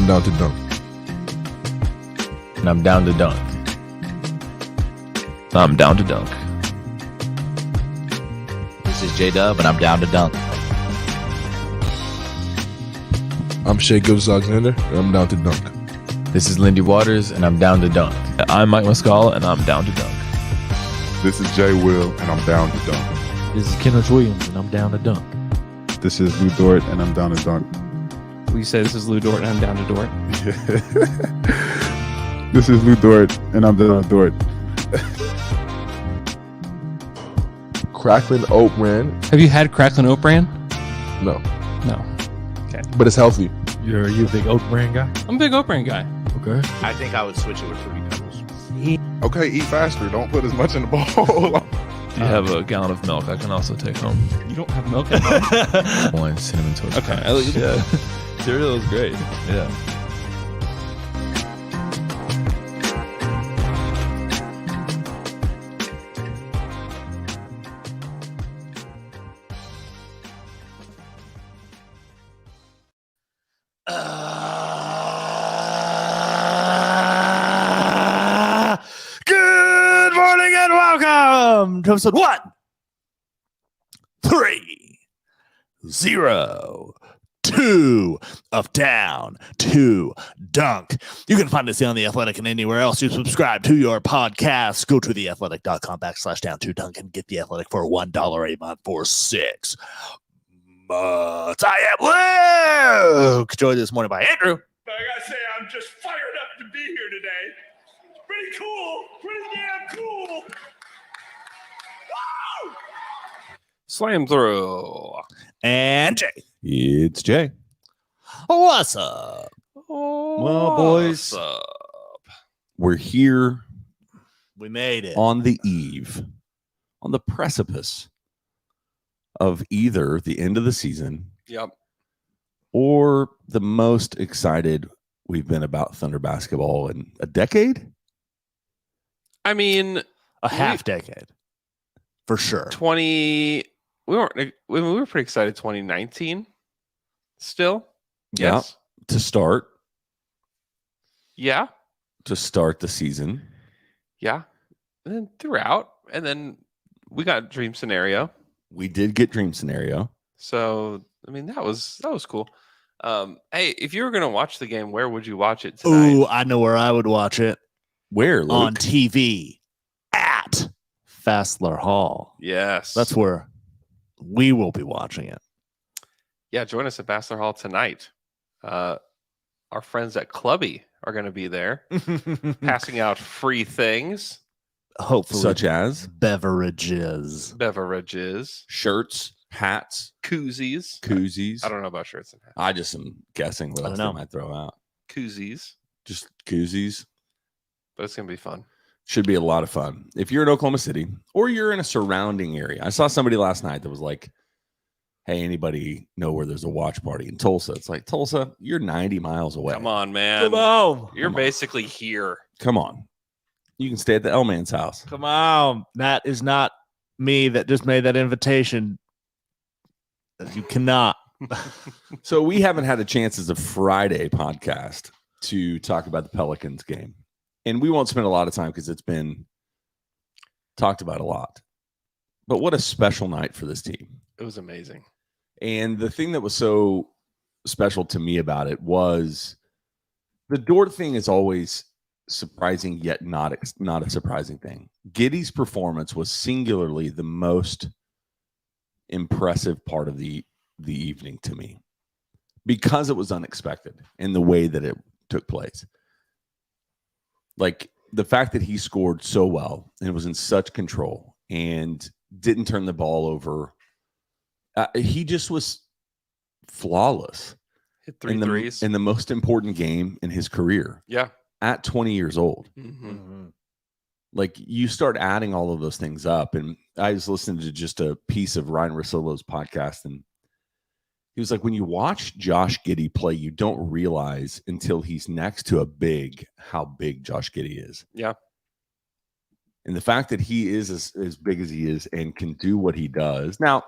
I'm down to dunk. And I'm down to dunk. I'm down to dunk. This is J-Dub, and I'm down to dunk. I'm Shea Gilgeous-Alexander, and I'm down to dunk. This is Lindy Waters, and I'm down to dunk. I'm Mike Muscala, and I'm down to dunk. This is Jay Will, and I'm down to dunk. This is Kenneth Williams, and I'm down to dunk. This is Lou Dort, and I'm down to dunk. We say this is Lou Dort, and I'm down to Dort. This is Lou Dort, and I'm down to Dort. Cracklin Oat Bran? Have you had Cracklin Oat Bran? No, No. but it's healthy. Are you a big oat brand guy? I'm a big Oat Bran guy. Okay. I think I would switch it with Fruity Pebbles. Okay, eat faster. Don't put as much in the bowl. Do you have a gallon of milk I can also take home? You don't have milk at home? One cinnamon toast. Okay. Crunch. Yeah. Cereal is great. Yeah. Good morning and welcome to episode 130 of Down to Dunk. You can find us on The Athletic and anywhere else you subscribe to your podcast. Go to theathletic.com/down2dunk and get The Athletic for $1 a month for 6 months. I am Luke, joined this morning by Andrew. But I gotta say, I'm just fired up to be here today. It's pretty cool. Pretty damn cool. Woo! Slam through. And Jay. It's Jay. What's up? Well, boys, we're here We made it. on the eve, on the precipice of either the end of the season Yep. or the most excited we've been about Thunder basketball in a decade. I mean, A half decade. For sure. 20. We were pretty excited 2019 still. Yeah. Yes. To start Yeah. the season. Yeah. And then throughout. And then we got Dream Scenario. We did get Dream Scenario. So, I mean, that was cool. Hey, if you were going to watch the game, where would you watch it tonight? Ooh, I know where I would watch it. Where, Luke? On TV at Fassler Hall. Yes. That's where we will be watching it. Yeah, join us at Bassler Hall tonight. Our friends at Clubby are going to be there passing out free things, Hopefully. Such as beverages. beverages, shirts, hats, koozies. koozies. I don't know about shirts and hats. I just am guessing what I else don't they know. might throw out. Koozies, Just koozies. but it's going to be fun. Should be a lot of fun. If you're in Oklahoma City or you're in a surrounding area. I saw somebody last night that was like, hey, anybody know where there's a watch party in Tulsa? It's like, Tulsa, you're 90 miles away. Come on, man. on. You're Come on. basically here. Come on. You can stay at the L-Man's house. Come on. That is not me that just made that invitation. You cannot. So we haven't had a chance as a Friday podcast to talk about the Pelicans game. And we won't spend a lot of time because it's been talked about a lot. But what a special night for this team. It was amazing. And the thing that was so special to me about it was the Dort thing is always surprising, yet not a surprising thing. Giddey's performance was singularly the most impressive part of the evening to me because it was unexpected in the way that it took place. Like the fact that he scored so well and was in such control and didn't turn the ball over. He just was flawless. Hit three in threes. the most important game in his career Yeah. at 20 years old. Mm-hmm. Like you start adding all of those things up. And I was listening to just a piece of Ryan Russillo's podcast, and he was like, when you watch Josh Giddey play, you don't realize until he's next to a big how big Josh Giddey is. Yeah. And the fact that he is as big as he is and can do what he does. Now,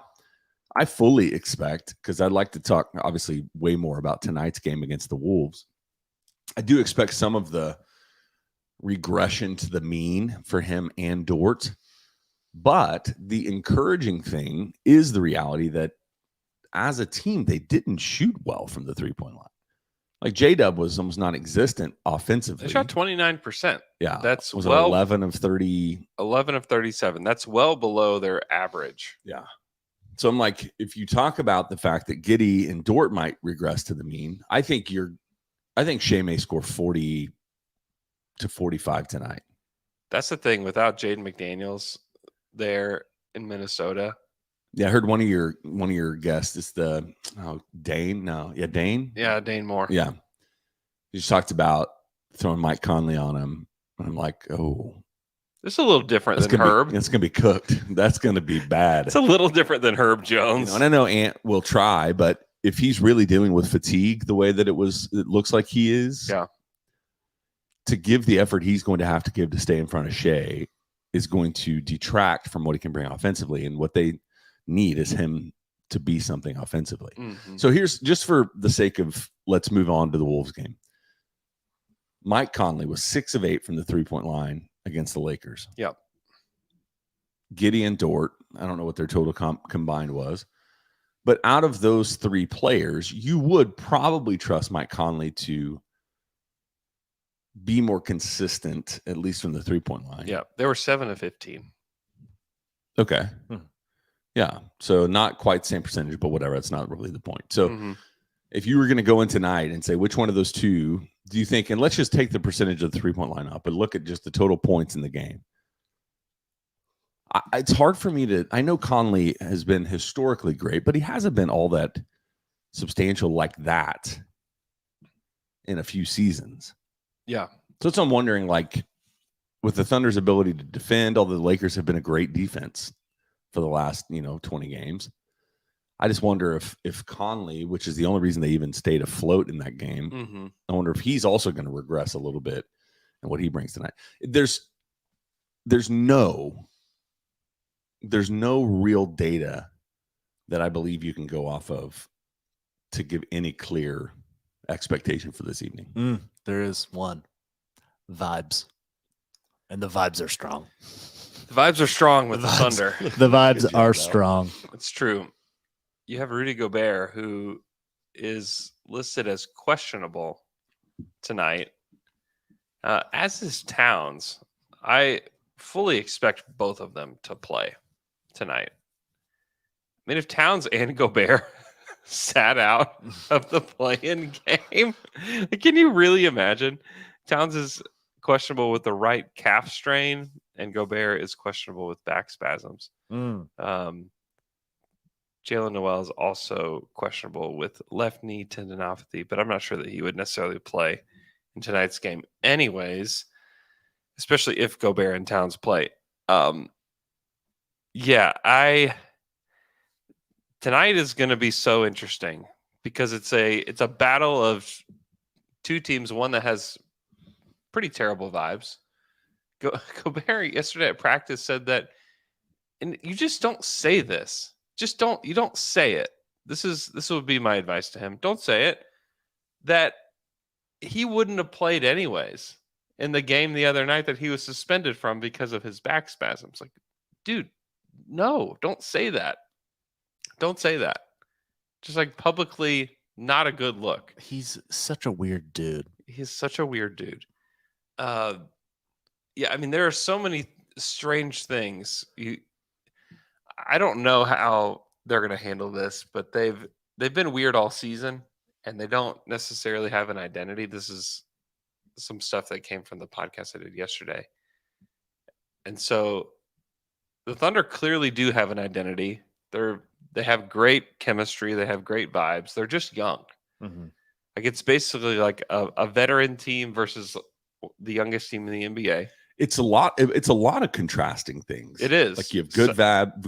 I fully expect, because I'd like to talk obviously way more about tonight's game against the Wolves. I do expect some of the regression to the mean for him and Dort. But the encouraging thing is the reality that as a team, they didn't shoot well from the 3-point line. Like J-Dub was almost non-existent offensively. They shot 29%. Yeah. That's was well 11 of 30. 11 of 37. That's well below their average. Yeah. So I'm like, if you talk about the fact that Giddey and Dort might regress to the mean, I think Shea may score 40 to 45 tonight. That's the thing. Without Jaden McDaniels there in Minnesota. Yeah, I heard one of your guests is Dane. No, yeah, Dane. Yeah, Dane Moore. Yeah, he just talked about throwing Mike Conley on him, and I'm like, oh, this is a little different than Herb. It's gonna be cooked. That's gonna be bad. It's a little different than Herb Jones. And I know Ant will try, but if he's really dealing with fatigue the way that it looks like he is, yeah, to give the effort he's going to have to give to stay in front of Shea is going to detract from what he can bring offensively, and what they need is him to be something offensively. Mm-hmm. So here's, just for the sake of, let's move on to the Wolves game. Mike Conley was 6 of 8 from the 3-point line against the Lakers. Yep. Giddey and Dort, I don't know what their total combined was, but out of those 3 players, you would probably trust Mike Conley to be more consistent, at least from the 3-point line. Yeah, they were 7 of 15. Okay. Yeah. So not quite the same percentage, but whatever. That's not really the point. So if you were going to go in tonight and say, which one of those two do you think, and let's just take the percentage of the 3-point line up, but look at just the total points in the game. It's hard for me to, I know Conley has been historically great, but he hasn't been all that substantial like that in a few seasons. Yeah. So I'm wondering, like, with the Thunder's ability to defend, although the Lakers have been a great defense for the last, 20 games. I just wonder if Conley, which is the only reason they even stayed afloat in that game, I wonder if he's also going to regress a little bit and what he brings tonight. There's no real data that I believe you can go off of to give any clear expectation for this evening. There is one. Vibes. And the vibes are strong. The vibes are strong with the Thunder. The vibes are strong. It's true. You have Rudy Gobert, who is listed as questionable tonight, as is Towns. I fully expect both of them to play tonight. I mean, if Towns and Gobert sat out of the play-in game, can you really imagine? Towns is questionable with the right calf strain, and Gobert is questionable with back spasms. Jalen Noel is also questionable with left knee tendinopathy, but I'm not sure that he would necessarily play in tonight's game anyways, especially if Gobert and Towns play. Tonight is going to be so interesting because it's a battle of two teams, one that has pretty terrible vibes. Gobert yesterday at practice said that, and you just don't say this. You don't say it. This would be my advice to him. Don't say it. That he wouldn't have played anyways in the game the other night that he was suspended from because of his back spasms. Like, dude, no, don't say that. Don't say that. Just like publicly, not a good look. He's such a weird dude. He's such a weird dude. Yeah, I mean, there are so many strange things. I don't know how they're going to handle this, but they've been weird all season, and they don't necessarily have an identity. This is some stuff that came from the podcast I did yesterday. And so the Thunder clearly do have an identity. They have great chemistry. They have great vibes. They're just young. Like, it's basically like a veteran team versus the youngest team in the NBA. It's a lot of contrasting things. It is. Like, you have good vibes,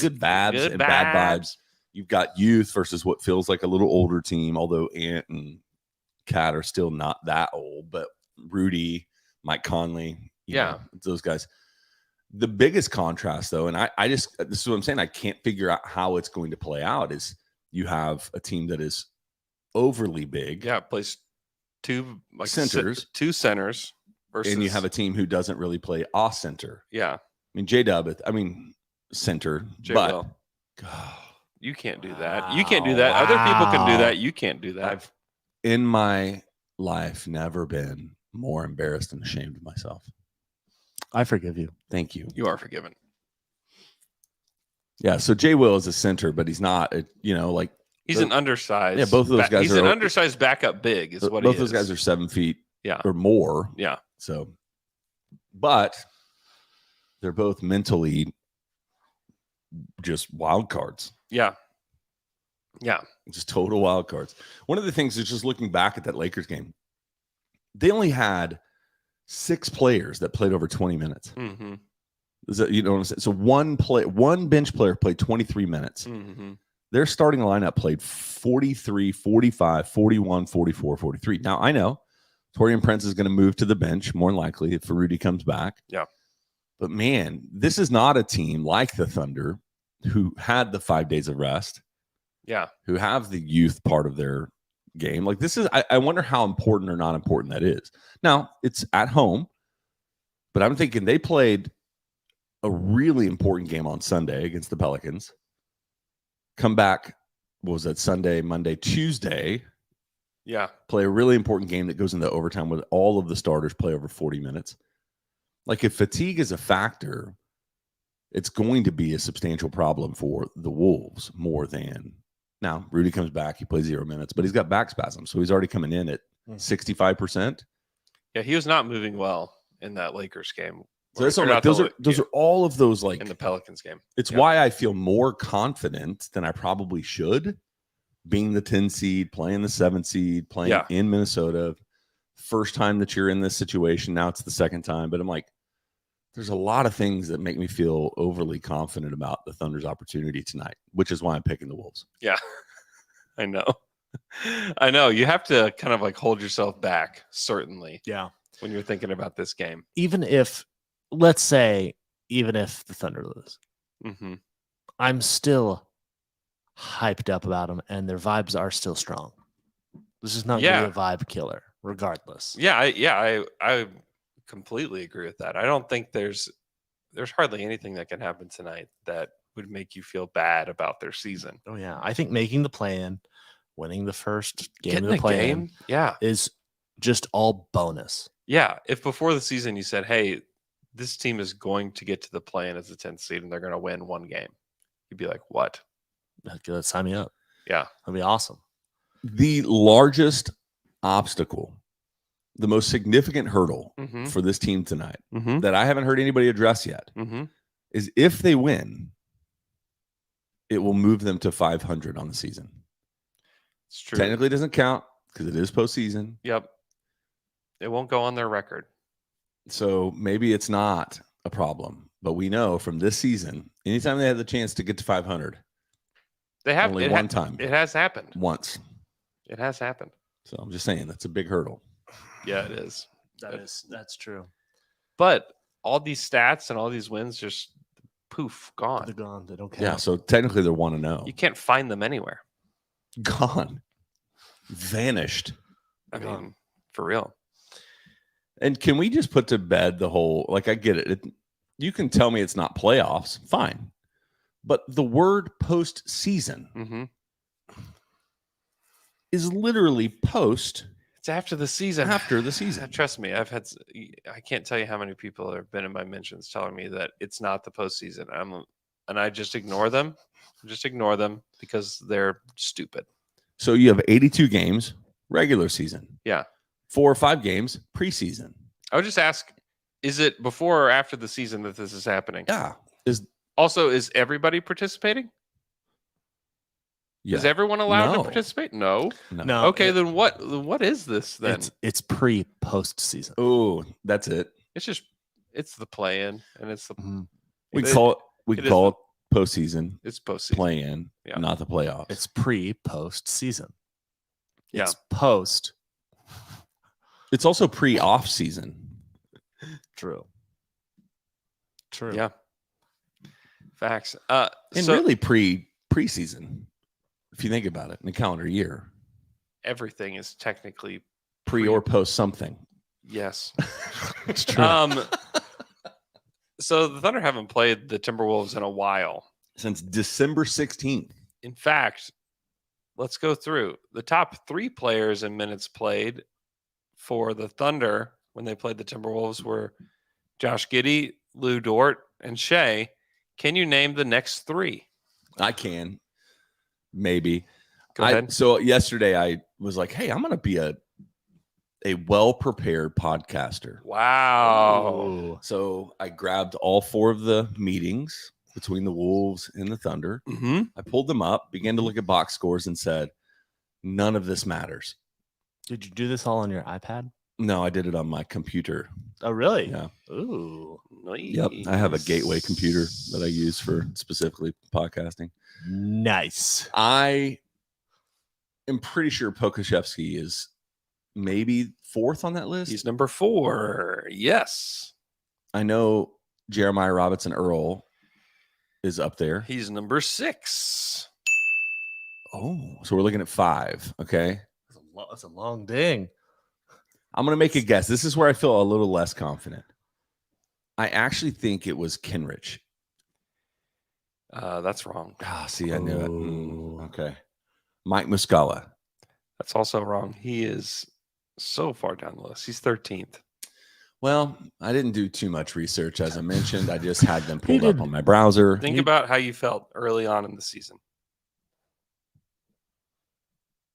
and bad vibes. You've got youth versus what feels like a little older team, although Ant and Cat are still not that old, but Rudy, Mike Conley, you know, those guys. The biggest contrast, though, and I just, this is what I'm saying, I can't figure out how it's going to play out, is you have a team that is overly big. Yeah, plays two Centers. two centers versus, and you have a team who doesn't really play off center. yeah, I mean, J-Dub, center, J. but Will. You can't do that. You can't do that. Other people can do Wow. that. You can't do that. I've in my life never been more embarrassed and ashamed of myself. I forgive you. Thank you. You are forgiven. Yeah, so J. Will is a center, but he's not, like He's Both- an undersized. Yeah, both of those guys He's are an o- undersized backup big. Is what both he those is. guys are 7 feet Yeah. or more. Yeah. So, but they're both mentally just wild cards, Yeah. Yeah. just total wild cards. One of the things is just looking back at that Lakers game, they only had 6 players that played over 20 minutes. Mm-hmm. Is that, you know what I'm saying? So one bench player played 23 minutes. Mm-hmm. Their starting lineup played 43, 45, 41, 44, 43. Now, I know Torian Prince is going to move to the bench, more than likely, if Rudy comes back. Yeah. But, man, this is not a team like the Thunder who had the 5 days of rest, Yeah. who have the youth part of their game. Like, this is – I wonder how important or not important that is. Now, it's at home, but I'm thinking they played a really important game on Sunday against the Pelicans. Come back, what was that, Sunday, Monday, Tuesday, Yeah. play a really important game that goes into overtime with all of the starters play over 40 minutes. Like, if fatigue is a factor, it's going to be a substantial problem for the Wolves more than now. Rudy comes back, he plays 0 minutes, but he's got back spasms, so he's already coming in at 65%. Yeah. He was not moving well in that Lakers game. So that's Or all not like, those the- are all of those, like, in the Pelicans game. it's yeah. why I feel more confident than I probably should, being the 10 seed, playing the 7 seed, playing Yeah. in Minnesota. First time that you're in this situation. Now it's the second time. But I'm like, there's a lot of things that make me feel overly confident about the Thunder's opportunity tonight, which is why I'm picking the Wolves. Yeah. I know. I know. You have to kind of like hold yourself back, certainly, Yeah. when you're thinking about this game. Even if, let's say, even if the Thunder lose, Mm-hmm. I'm still hyped up about them, and their vibes are still strong. This is not Yeah. really a vibe killer, regardless. Yeah. I completely agree with that. I don't think there's hardly anything that can happen tonight that would make you feel bad about their season. Oh yeah, I think making the play-in, winning the first game Getting of the a play-in game. Yeah. is just all bonus. Yeah. If before the season you said, hey, this team is going to get to the play-in as the 10th seed and they're going to win one game, you'd be like, what? Let's sign me up. Yeah. That'd be awesome. The largest obstacle, the most significant hurdle Mm-hmm. for this team tonight Mm-hmm. that I haven't heard anybody address yet Mm-hmm. is if they win, it will move them to 500 on the season. It's true. Technically, it doesn't count because it is postseason. Yep. It won't go on their record. So maybe it's not a problem. But we know from this season, anytime they had the chance to get to 500, They have only it one time, It has happened. once. It has happened. So I'm just saying that's a big hurdle. Yeah, it is. That's true. But all these stats and all these wins just poof, They're gone. gone. They don't count. Yeah. So technically, they're 1-0. You can't find them anywhere. Gone, vanished. I Gone. mean, for real. And can we just put to bed the whole, like, I get it. You can tell me it's not playoffs, fine. But the word postseason Mm-hmm. is literally post It's after the season. after the season. Trust me, I can't tell you how many people have been in my mentions telling me that it's not the postseason. And I just ignore them. Just ignore them because they're stupid. So you have 82 games, regular season. Yeah. 4 or 5 games, preseason. I would just ask, is it before or after the season that this is happening? Yeah. Also, is everybody participating? Yeah. Is everyone allowed No. to participate? No. No. Okay, then what is this then? It's pre-post season. Oh, that's it. It's the play-in and it's the We It- call it it is call it postseason, it's postseason. play in, Yeah. not the playoffs. It's pre-post season. Yeah. It's post. It's also pre-off season. True. True. Yeah. Facts. And So really preseason, if you think about it, in a calendar year. everything is technically pre or post something. Yes. It's true. So the Thunder haven't played the Timberwolves in a while. Since December 16th. In fact, let's go through the top 3 players in minutes played for the Thunder when they played the Timberwolves were Josh Giddey, Lou Dort, and Shea. Can you name the next 3? I can. Maybe. Go ahead. So yesterday I was like, hey, I'm going to be a well-prepared podcaster. Wow. So I grabbed all 4 of the meetings between the Wolves and the Thunder. Mm-hmm. I pulled them up, began to look at box scores, and said, none of this matters. Did you do this all on your iPad? No, I did it on my computer. Oh, really? Yeah. Ooh. Yep. I have a gateway computer that I use for specifically podcasting. Nice. I am pretty sure Pokashevsky is maybe 4th on that list. He's number 4. Yes. I know Jeremiah Robinson Earl is up there. He's number 6. Oh, so we're looking at 5. Okay. That's a long ding. I'm going to make a guess. This is where I feel a little less confident. I actually think it was Kenrich. That's wrong. Ah, see, I knew it. Oh. Okay. Mike Muscala. That's also wrong. He is so far down the list. He's 13th. Well, I didn't do too much research, as I mentioned. I just had them pulled up did. on my browser. Think about how you felt early on in the season.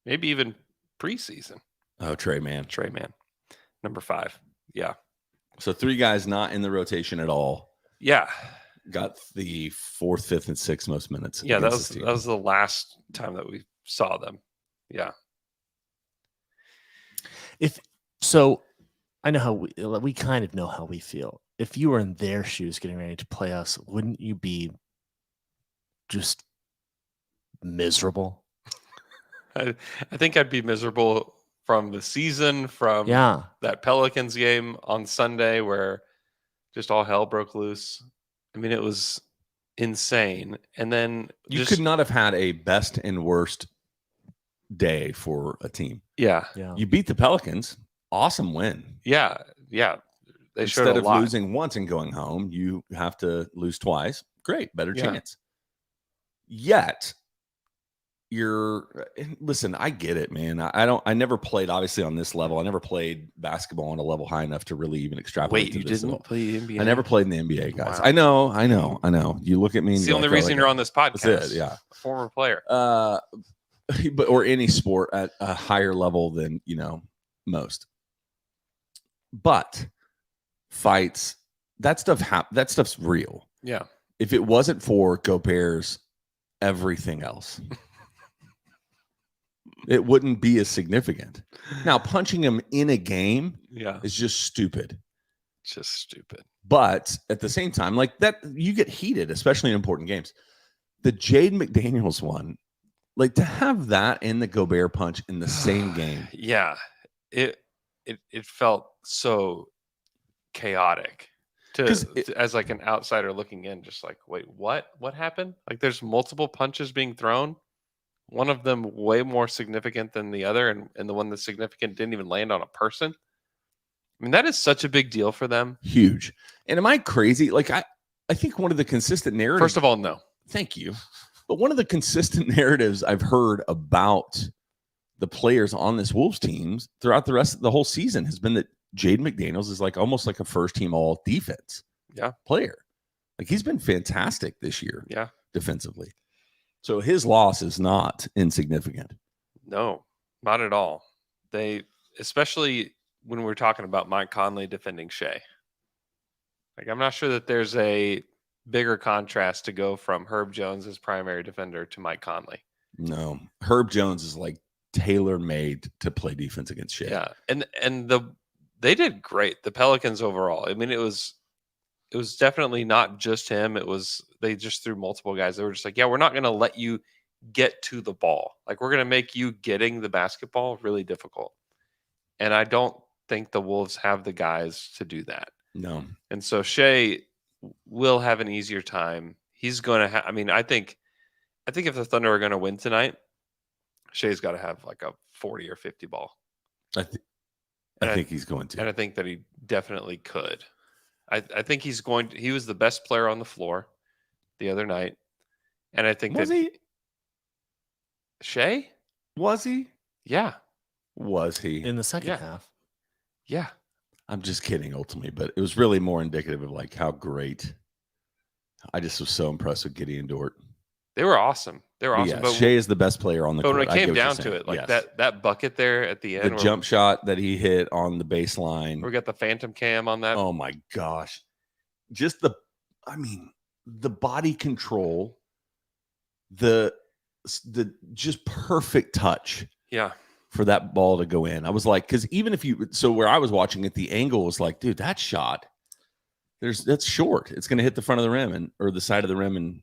Maybe even preseason. Oh, Trey, man. Trey Man, number 5. Yeah. So 3 guys not in the rotation at all. Yeah. Got the 4th, 5th, and 6th most minutes. Yeah. That against this team. was the last time that we saw them. Yeah. So I know how we kind of know how we feel. If you were in their shoes getting ready to play us, wouldn't you be just miserable? I think I'd be miserable from the season, from Yeah. that Pelicans game on Sunday where just all hell broke loose. I mean, it was insane. And then You just, could not have had a best and worst day for a team. yeah, Yeah. You beat the Pelicans. Awesome win. yeah, yeah. They showed Instead a of lot. losing once and going home, you have to lose twice. Great, better Yeah. chance. Yet, listen, I get it, man. I never played obviously on this level. I never played basketball on a level high enough to really even extrapolate. Wait, to you this didn't level. play NBA? I never played in the NBA, guys. Wow. I know. You look at me. And It's the you're only like, oh, reason like, you're on this podcast. That's it. Yeah. A former player. But or any sport at a higher level than most. But fights, that stuff's real. Yeah. If it wasn't for Gobert's everything else, it wouldn't be as significant. Now, punching him in a game Yeah. is just stupid. Just stupid. But at the same time, like that, you get heated, especially in important games. The Jade McDaniels one, like to have that and the Gobert punch in the same game. Yeah. It felt so chaotic as like an outsider looking in, just like, wait, what happened? Like there's multiple punches being thrown. One of them way more significant than the other, and the one that's significant didn't even land on a person. I mean, that is such a big deal for them. Huge. And am I crazy? Like I think one of the consistent narratives. First of all, no. Thank you. But one of the consistent narratives I've heard about the players on this Wolves teams throughout the rest of the whole season has been that Jaden McDaniels is like almost like a first team all defense player. Like he's been fantastic this year. Yeah. Defensively. So his loss is not insignificant. No, not at all. They, especially when we're talking about Mike Conley defending Shea. Like, I'm not sure that there's a bigger contrast to go from Herb Jones as primary defender to Mike Conley. No. Herb Jones is like tailor-made to play defense against Shea. Yeah. And they did great. The Pelicans overall. I mean, it was definitely not just him. They just threw multiple guys. They were just like, yeah, we're not going to let you get to the ball. Like, we're going to make you getting the basketball really difficult. And I don't think the Wolves have the guys to do that. No. And so Shea will have an easier time. He's going to have, I mean, I think if the Thunder are going to win tonight, Shea's got to have like a 40 or 50 ball. And I think he's going to. And I think that he definitely could. I think he's going to. He was the best player on the floor the other night. And I think Was that he? Shea? Was he? Yeah. Was he? in the second Yeah. half. Yeah. I'm just kidding, ultimately, but it was really more indicative of like how great. I just was so impressed with Gideon Dort. They were awesome. They were But awesome. yes, Shea is the best player on the but court. when it I get came what you're down to saying. it, like Yes. that bucket there at the end, the where jump shot that he hit on the baseline. we got the phantom cam on that. Oh my gosh. Just the body control, the just perfect touch Yeah. for that ball to go in. I was like, because even if where I was watching it, the angle was like, dude, that shot, that's short. It's going to hit the front of the rim or the side of the rim, and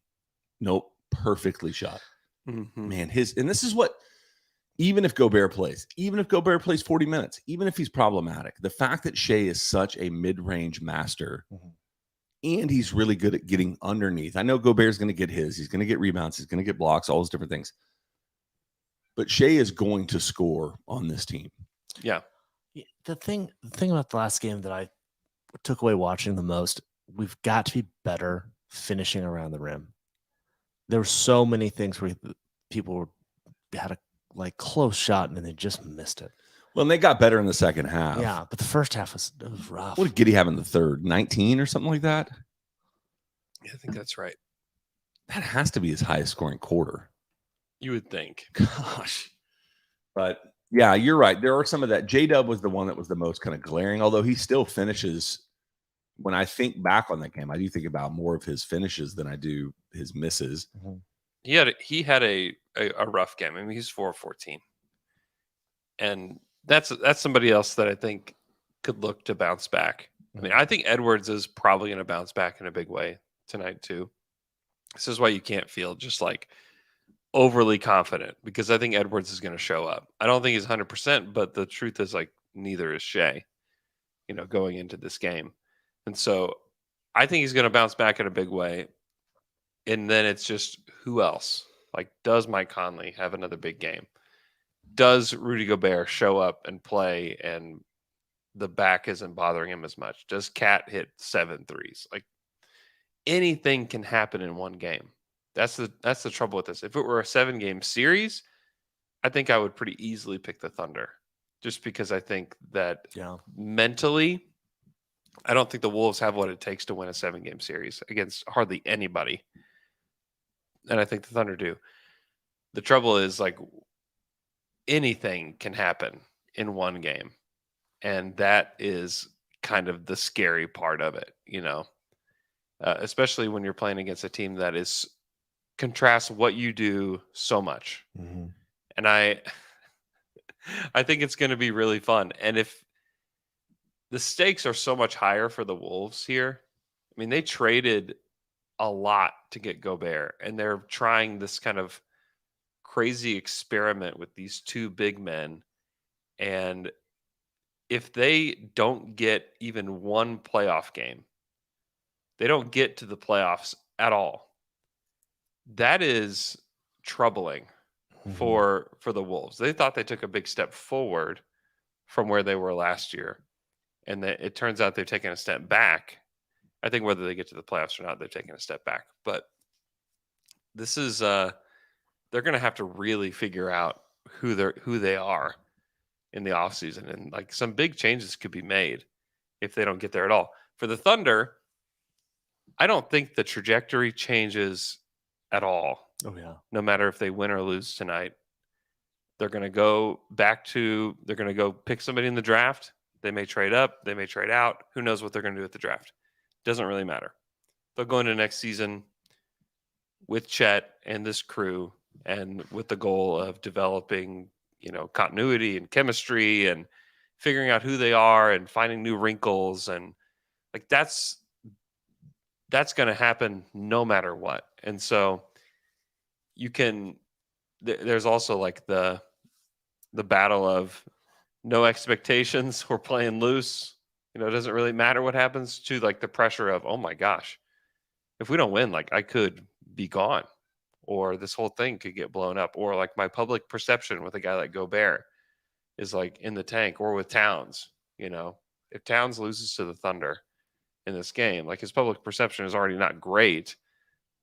nope, perfectly shot. Mhm. Man, and this is what, even if Gobert plays 40 minutes, even if he's problematic, the fact that Shea is such a mid-range master and he's really good at getting underneath. I know Gobert's going to get he's going to get rebounds, he's going to get blocks, all those different things. But Shea is going to score on this team. Yeah. The thing about the last game that I took away watching the most, we've got to be better finishing around the rim. There were so many things where people had a close shot and then they just missed it. Well, and they got better in the second half. Yeah, but the first half was rough. What did Giddey have in the third? 19 or something like that? Yeah, I think that's right. That has to be his highest scoring quarter. You would think. Gosh. But yeah, you're right. There are some of that. J-Dub was the one that was the most kind of glaring, although he still finishes. When I think back on that game, I do think about more of his finishes than I do his misses. He had a rough game. I mean, he's 4-14. And that's somebody else that I think could look to bounce back. I mean, I think Edwards is probably going to bounce back in a big way tonight too. This is why you can't feel just like overly confident, because I think Edwards is going to show up. I don't think he's 100%, but the truth is like neither is Shea, going into this game. And so I think he's going to bounce back in a big way. And then it's just who else? Like, does Mike Conley have another big game? Does Rudy Gobert show up and play and the back isn't bothering him as much? Does Cat hit 7 threes? Like, anything can happen in one game. That's the trouble with this. If it were a 7-game series, I think I would pretty easily pick the Thunder, just because I think that mentally, I don't think the Wolves have what it takes to win a 7-game series against hardly anybody. And I think the Thunder do. The trouble is, like, anything can happen in one game. And that is kind of the scary part of it, especially when you're playing against a team that contrasts what you do so much. And I think it's going to be really fun. And if the stakes are so much higher for the Wolves here, I mean, they traded a lot to get Gobert, and they're trying this kind of crazy experiment with these two big men. And if they don't get even one playoff game, they don't get to the playoffs at all. That is troubling for the Wolves. They thought they took a big step forward from where they were last year, and that it turns out they've taken a step back. I think whether they get to the playoffs or not, they've taken a step back. But this is they're going to have to really figure out who they are in the offseason, and like some big changes could be made if they don't get there at all. For the Thunder, I don't think the trajectory changes at all. Oh yeah. No matter if they win or lose tonight, they're going to go they're going to go pick somebody in the draft. They may trade up, they may trade out. Who knows what they're going to do at the draft? Doesn't really matter. They'll go into next season with Chet and this crew, and with the goal of developing, continuity and chemistry and figuring out who they are and finding new wrinkles. And like, that's going to happen no matter what. And so there's also like the battle of no expectations. We're playing loose. It doesn't really matter what happens, to like the pressure of, oh my gosh, if we don't win, like I could be gone, or this whole thing could get blown up, or like my public perception with a guy like Gobert is like in the tank, or with Towns. You know, if Towns loses to the Thunder in this game, like his public perception is already not great,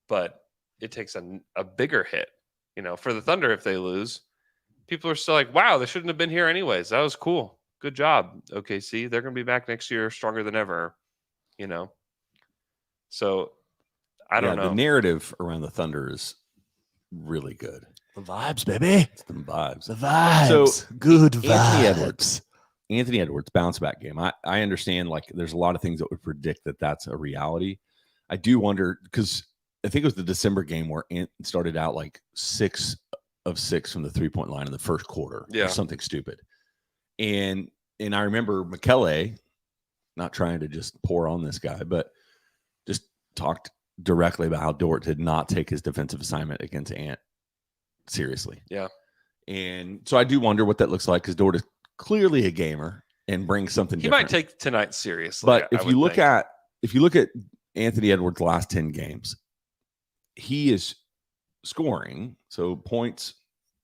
but it takes a bigger hit. You know, for the Thunder, if they lose, people are still like, wow, they shouldn't have been here anyways. That was cool. Good job, OKC. They're going to be back next year stronger than ever, you know? So I don't know. The narrative around the Thunder is really good. The vibes, baby. It's the vibes. The vibes. So, good Anthony vibes. Edwards. Anthony Edwards, bounce back game. I understand, like, there's a lot of things that would predict that that's a reality. I do wonder, because I think it was the December game where Ant started out like 6 of 6 from the 3-point line in the first quarter. Yeah. Or something stupid. And I remember Michele, not trying to just pour on this guy, but just talked directly about how Dort did not take his defensive assignment against Ant seriously. Yeah. And so I do wonder what that looks like, because Dort is clearly a gamer and brings something He different. might take tonight seriously. But I if would you look think. at Anthony Edwards' last 10 games, he is scoring. So points,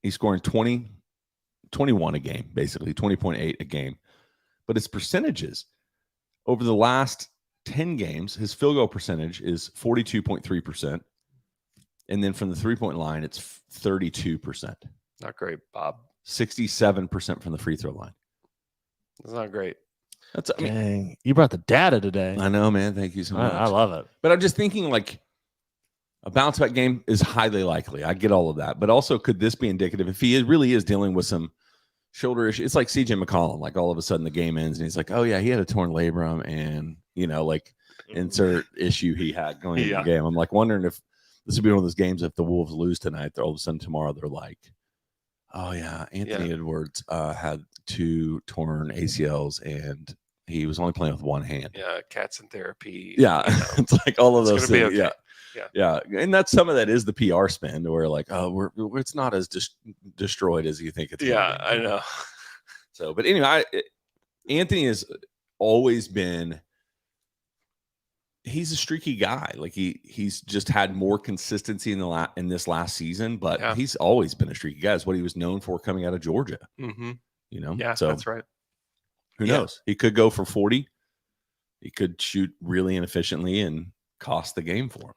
he's scoring 21 a game, basically 20.8 a game. But his percentages over the last 10 games, his field goal percentage is 42.3%. And then from the 3-point line, it's 32%. Not great, Bob. 67% from the free throw line. It's not great. That's, I mean, Dang, you brought the data today. I know, man. Thank you so much. I love it. But I'm just thinking, like, a bounce back game is highly likely. I get all of that. But also, could this be indicative if he really is dealing with some shoulder issue? It's like CJ McCollum. Like, all of a sudden the game ends and he's like, oh, yeah, he had a torn labrum and, you know, like, insert issue he had going into the game. I'm like wondering if this would be one of those games, if the Wolves lose tonight, they're all of a sudden tomorrow they're like, oh, yeah, Anthony Edwards had 2 torn ACLs and he was only playing with one hand. Yeah, cats in therapy. Yeah, you know. it's like all of It's those gonna things. be okay. Yeah, and that's some of that is the PR spin, where like, oh, it's not as destroyed as you think it's. Yeah, gonna be. I know. So, but anyway, Anthony has always been. He's a streaky guy. Like he's just had more consistency in this last season, but he's always been a streaky guy. Is what he was known for coming out of Georgia. Mm-hmm. You know, Yeah, so that's right. Who knows? He could go for 40. He could shoot really inefficiently and cost the game for him.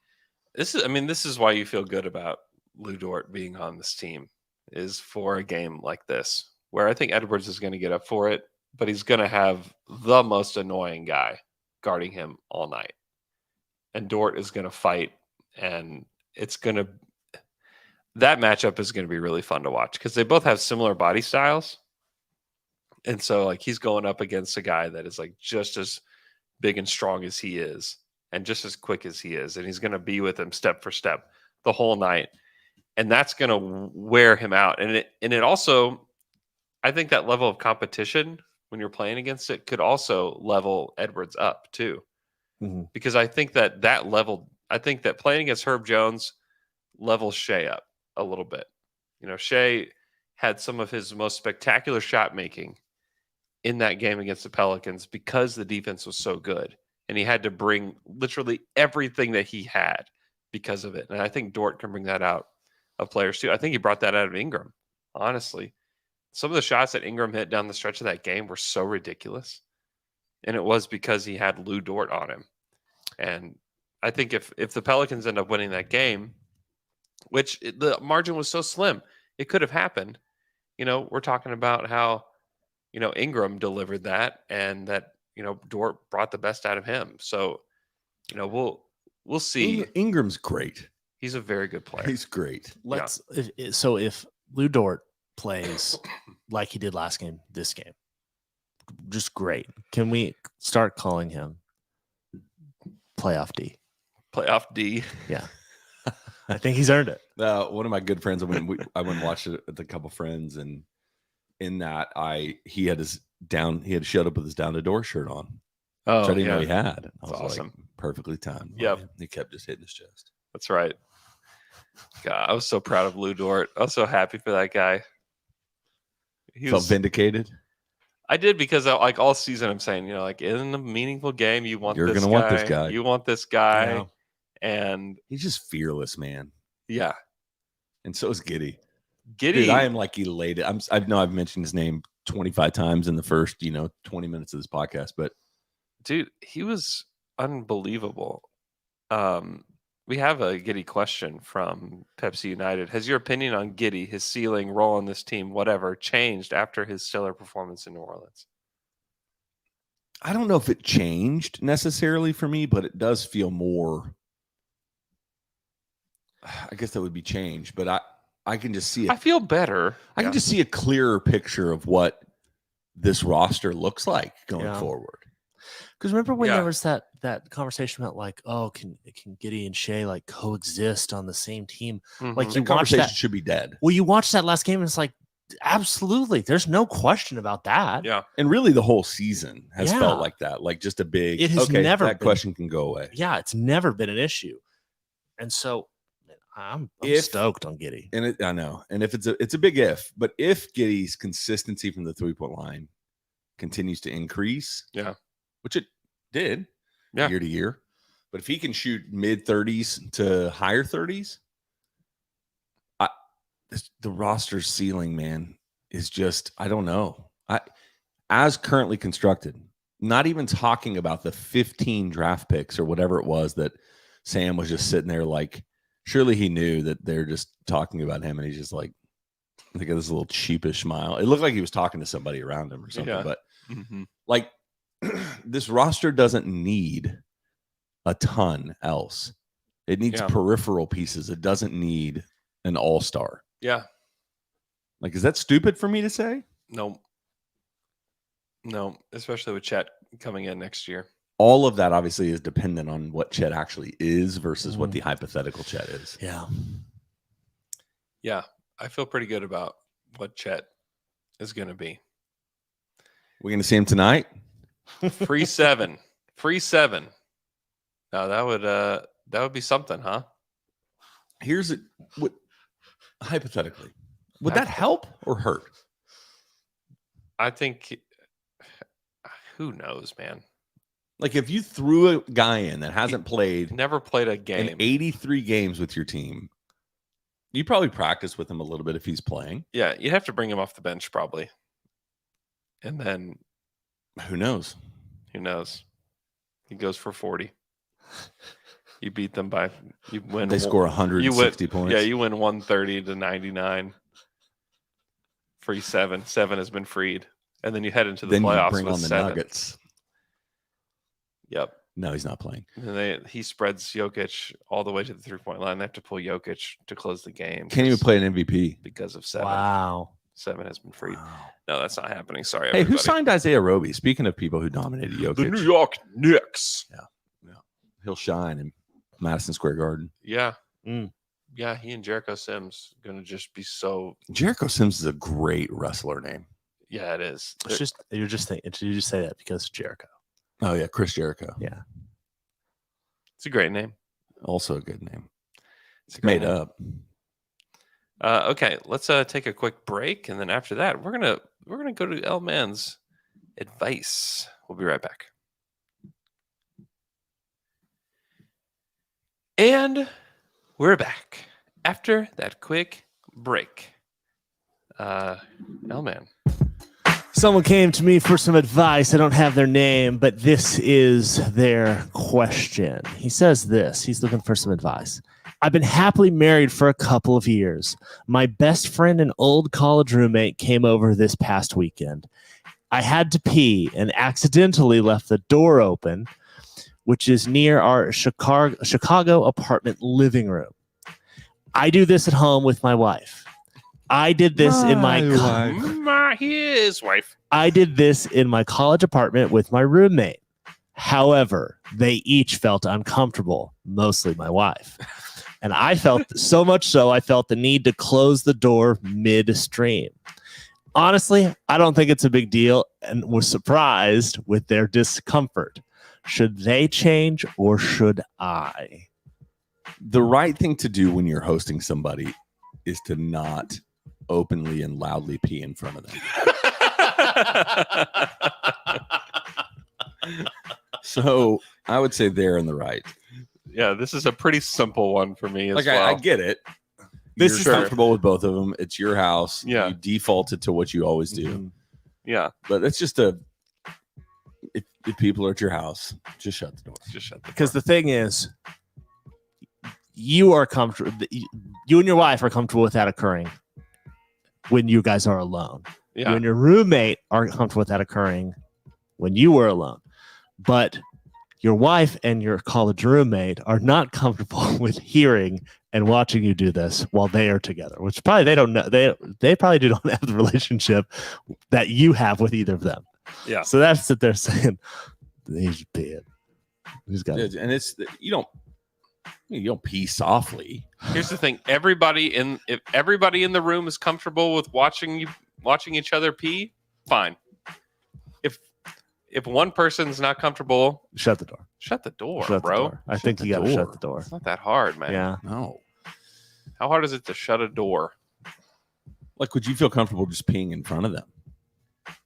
This is why you feel good about Lou Dort being on this team, is for a game like this, where I think Edwards is going to get up for it, but he's going to have the most annoying guy guarding him all night. And Dort is going to fight, and that matchup is going to be really fun to watch because they both have similar body styles. And so, like, he's going up against a guy that is like just as big and strong as he is and just as quick as he is. And he's going to be with him step for step the whole night. And that's going to wear him out. And it also, I think that level of competition when you're playing against it could also level Edwards up too. Mm-hmm. Because I think that playing against Herb Jones levels Shea up a little bit. You know, Shea had some of his most spectacular shot making in that game against the Pelicans because the defense was so good. And he had to bring literally everything that he had because of it. And I think Dort can bring that out of players too. I think he brought that out of Ingram, honestly. Some of the shots that Ingram hit down the stretch of that game were so ridiculous. And it was because he had Lou Dort on him. And I think if the Pelicans end up winning that game, which the margin was so slim, it could have happened. You know, we're talking about how, you know, Ingram delivered that and that, you know, Dort brought the best out of him. So, you know, we'll see. Ingram's great. He's a very good player. He's great. If Lou Dort plays like he did last game, this game, just great. Can we start calling him Playoff D? Playoff D. Yeah. I think he's earned it. One of my good friends, I went and watched it with a couple friends, and in that he had showed up with his Down the Door shirt on. Oh, which I didn't know he had. I was awesome. Like, perfectly timed. Yep. He kept just hitting his chest. That's right. God, I was so proud of Lou Dort. I was so happy for that guy. Felt vindicated. I did, because like all season I'm saying, you know, like in a meaningful game, you're going to want this guy. You want this guy. Yeah. And He's just fearless, man. yeah. And so is Giddey. Giddey. Dude, I am like elated. I've mentioned his name 25 times in the first, 20 minutes of this podcast. But Dude, he was unbelievable. We have a Giddy question from Pepsi United. Has your opinion on Giddy, his ceiling, role on this team, whatever, changed after his stellar performance in New Orleans? I don't know if it changed necessarily for me, but it does feel more. I guess that would be change, but I can just see it. I feel better. I can just see a clearer picture of what this roster looks like going forward. Because remember when Yeah. there was that conversation about like, oh, can Giddey and Shea like coexist on the same team? Mhm. Like The you watch conversation that. should be dead. Well, you watch that last game and it's like, absolutely, there's no question about that. Yeah. And really the whole season has Yeah. felt like that. Like just a big, It has okay, never that been- question can go away. Yeah, it's never been an issue, and so I'm If- stoked on Giddey. And I know. And if it's a big if, but if Giddey's consistency from the 3-point line continues to increase, which it did year to year, but if he can shoot mid 30s to higher 30s, the roster's ceiling, man, is just, I don't know. As currently constructed, not even talking about the 15 draft picks or whatever it was that Sam was just sitting there like, surely he knew that they're just talking about him, and he's just like, look at this little sheepish smile. It looked like he was talking to somebody around him or something, Yeah. but Mhm. like this roster doesn't need a ton else. It needs Yeah. peripheral pieces. It doesn't need an all-star. Yeah. Like, is that stupid for me to say? No, especially with Chet coming in next year. All of that obviously is dependent on what Chet actually is versus what the hypothetical Chet is. Yeah, Yeah. I feel pretty good about what Chet is going to be. We're going to see him tonight. Free 7. Now that would be something, huh? Here's it. What, hypothetically, would that help or hurt? I think who knows, man. Like if you threw a guy in that hasn't played Never played a in game. 83 games with your team, you probably practice with him a little bit if he's playing. Yeah, you'd have to bring him off the bench probably. And then Who knows? who knows? He goes for 40. You beat them by you win. They score 160 points. Yeah, you win 130 to 99. Free 7. 7 has been freed. And then you head into the Then you playoffs bring with on the 7. Nuggets. Yep. No, he's not playing. And he spreads Jokic all the way to the 3-point line. They have to pull Jokic to close the game. Can't even because- play an MVP. because of 7. wow. 7 has been freed. No, that's not happening. Sorry, Hey, who everybody. signed Isaiah Roby? Speaking of people who dominated Jokic, The New York Knicks? he'll shine in Madison Square Garden. Yeah. Mm. Yeah, he and Jericho Sims going to just be so. Jericho Sims is a great wrestler name. Yeah, it is. It's just you just say that because of Jericho. Oh yeah, Chris Jericho. Yeah. It's a great name. Also a good name. It's a great Made name. up. Okay, let's take a quick break, and then after that, we're gonna go to L Man's advice. We'll be right back. And we're back after that quick break. L Man. Someone came to me for some advice. I don't have their name, but this is their question. He says this. He's looking for some advice. I've been happily married for a couple of years. My best friend and old college roommate came over this past weekend. I had to pee and accidentally left the door open, which is near our Chicago apartment living room. I do this at home with my wife. I did this in His wife. I did this in my college apartment with my roommate. However, they each felt uncomfortable, mostly my wife. And I felt so much so, I felt the need to close the door midstream. Honestly, I don't think it's a big deal and was surprised with their discomfort. Should they change or should I? The right thing to do when you're hosting somebody is to not openly and loudly pee in front of them. So I would say they're in the right. Yeah, this is a pretty simple one for me as Like well. I get it. This You're is comfortable with both of them. It's your house. Yeah. You defaulted to what you always do. Yeah, But it's just if people are at your house, just shut the door. just shut the Because the thing is, you are comfortable. You and your wife are comfortable with that occurring when you guys are alone. You Yeah, and your roommate are comfortable with that occurring when you were alone. But your wife and your college roommate are not comfortable with hearing and watching you do this while they are together, which probably they don't know. They probably don't have the relationship that you have with either of them. yeah. So that's what they're saying. He's peeing. He's got And it's you don't pee softly. Here's the thing: if everybody in the room is comfortable with watching each other pee, fine. If one person's not comfortable, shut the door. shut the door, Shut the bro. door. I think the you got to door. shut the door. It's not that hard, man. Yeah. No. How hard is it to shut a door Like, would you feel comfortable just peeing in front of them?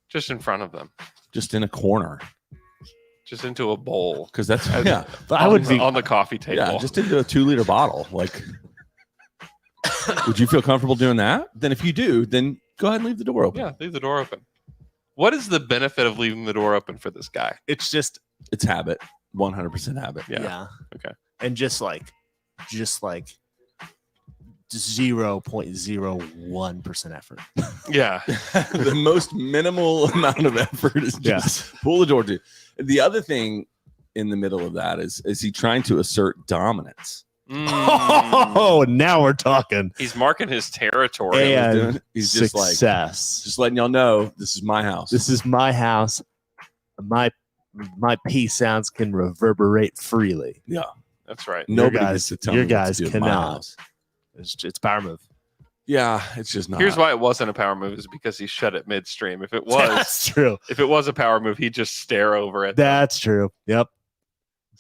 just in front of them, Just in a corner? just into a bowl? Because that's I- yeah. But I would be. on the coffee table. Yeah, just into a 2-liter bottle. Like, would you feel comfortable doing that? Then if you do, then go ahead and leave the door open. Yeah, leave the door open. What is the benefit of leaving the door open for this guy? It's just It's habit. 100% habit. Yeah. Okay. And just like 0.01% effort. Yeah. The most minimal amount of effort is just pull the door to. The other thing in the middle of that is he trying to assert dominance? Oh, now we're talking. He's marking his territory. And He's just like success. just letting y'all know this is my house. This is my house. My pee sounds can reverberate freely. That's right. Nobody guys- gets to tell your me what to guys do in my cannot. house. It's power move. Yeah, it's just not. Here's why it wasn't a power move: is because he shut it midstream. If it was, That's true. if it was a power move, he'd just stare over at them. That's true. Yep.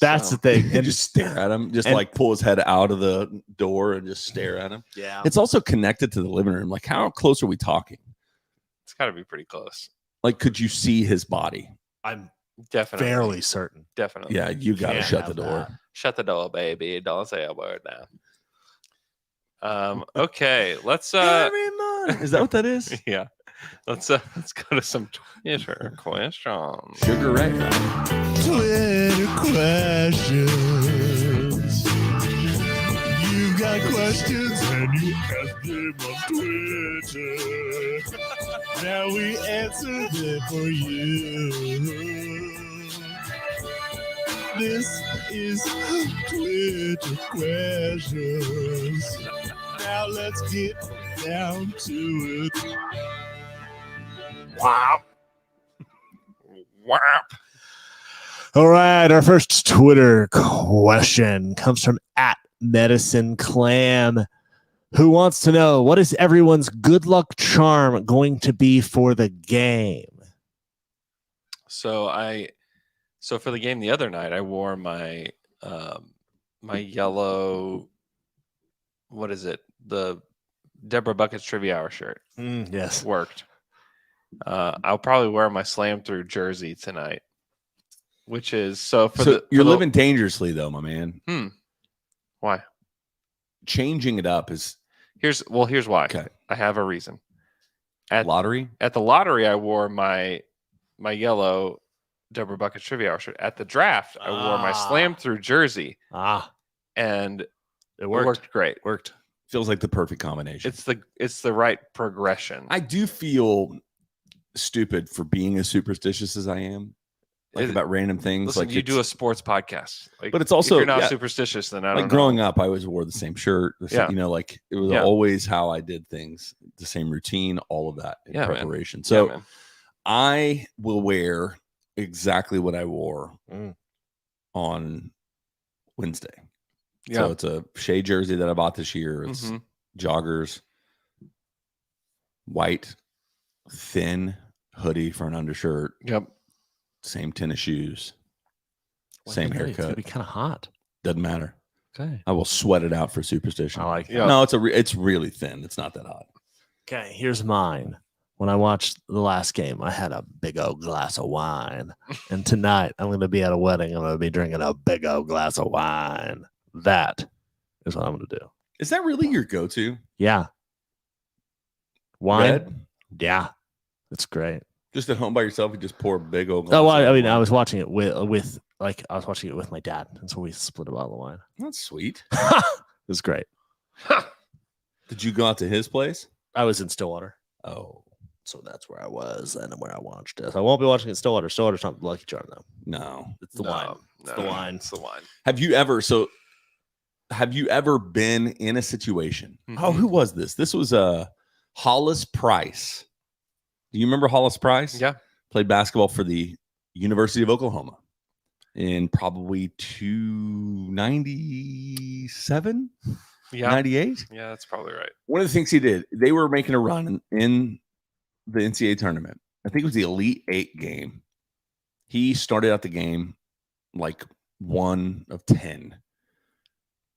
That's So- the thing. And And just stare at him, just and- like pull his head out of the door and just stare at him. yeah. It's also connected to the living room. Like, how close are we talking? It's got to be pretty close. Like, could you see his body? I'm Definitely. fairly certain. Definitely. Yeah, you got to Can't shut the have door. that. Shut the door, baby. Don't say a word now. Okay, let's Every morning. Is that what that is? yeah. Let's go to some Twitter questions. Sugar Ray. Twitter questions. You got questions and you ask them on Twitter. Now we answer them for you. This is Twitter questions. Now let's get down to it. Wow. All right, our first Twitter question comes from @MedicineClam, who wants to know, what is everyone's good luck charm going to be for the game? So for the game the other night, I wore my my yellow, what is it? The Deborah Buckets Trivia Hour shirt. Yes. Worked. I'll probably wear my Slam Through jersey tonight, which is You're living dangerously, though, my man. Why? Changing it up is Here's why. okay. I have a reason. Lottery. At the lottery, I wore my yellow Deborah Buckets Trivia Hour shirt. At the draft, I wore my Slam Through jersey, and It it worked. worked great. Worked. Feels like the perfect combination. It's the right progression. I do feel stupid for being as superstitious as I am, like It- about random things. Listen, like you do a it's- sports podcast, like, but it's also- if you're not yeah. superstitious, then I don't like know. growing up, I always wore the same shirt. Yeah. You know, like it was Yeah. always how I did things, the same routine, all of that in Yeah, man. preparation. Yeah, So man. I will wear exactly what I wore Mm. on Wednesday. Yeah. So it's a Shea jersey that I bought this year. It's Mhm. joggers, white, thin hoodie for an undershirt, Yep. same tennis shoes, same It's gonna haircut. be kind of hot. Doesn't matter. Okay. I will sweat it out for superstition. I like that. Yeah. No, it's really thin. It's not that hot. Okay, here's mine. When I watched the last game, I had a big old glass of wine. And tonight, I'm going to be at a wedding. I'm going to be drinking a big old glass of wine. That is what I'm going to do. Is that really your go-to? Yeah. Wine? Red? Yeah. It's great. Just at home by yourself, you just pour a big old. Oh, well, glass of I mean, I wine. was watching it with I was watching it with my dad, and so we split a bottle of wine. That's sweet. It was great. Did you go out to his place? I was in Stillwater, Oh so that's where I was and where I watched it. So I won't be watching it in Stillwater. Stillwater's not the Lucky Charm though. no. It's the wine. It's the wine. It's the wine. Have you ever been in a situation? Oh, Mhm. who was this? This was Hollis Price. Do you remember Hollis Price? Yeah. Played basketball for the University of Oklahoma in probably 297, Yeah. 98. Yeah, that's probably right. One of the things he did, they were making a run in the NCAA tournament. I think it was the Elite Eight game. He started out the game like 1 of 10.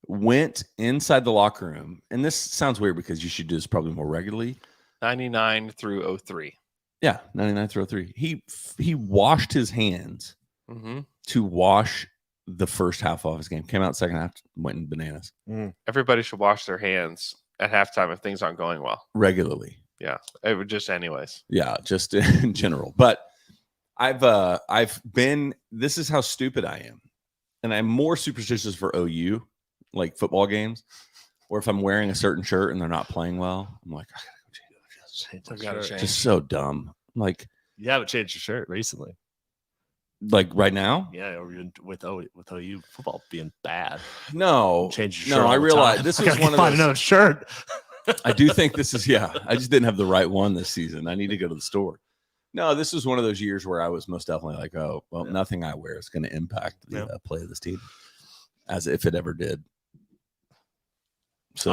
Went inside the locker room, and this sounds weird because you should do this probably more regularly. 99 through 03. Yeah, 99 through 03. He washed his hands Mm-hmm. to wash the first half of his game. Came out second half, went in bananas Everybody should wash their hands at halftime if things aren't going well. regularly. It would just anyways. Yeah, just in general. But I've been. This is how stupid I am, and I'm more superstitious for OU, like football games, or if I'm wearing a certain shirt and they're not playing well, I'm like, I I've got to gotta change. just so dumb. Like You haven't changed your shirt recently. right now. Yeah, or with OU football being bad. No, Change your shirt. no. all I the realize time. this I was gotta one of find those. another shirt. I do think this is, yeah. I just didn't have the right one this season. I need to go to the store. No, this was one of those years where I was most definitely like, oh, well, Yeah. nothing I wear is going to impact the Yeah. play of this team, as if it ever did. So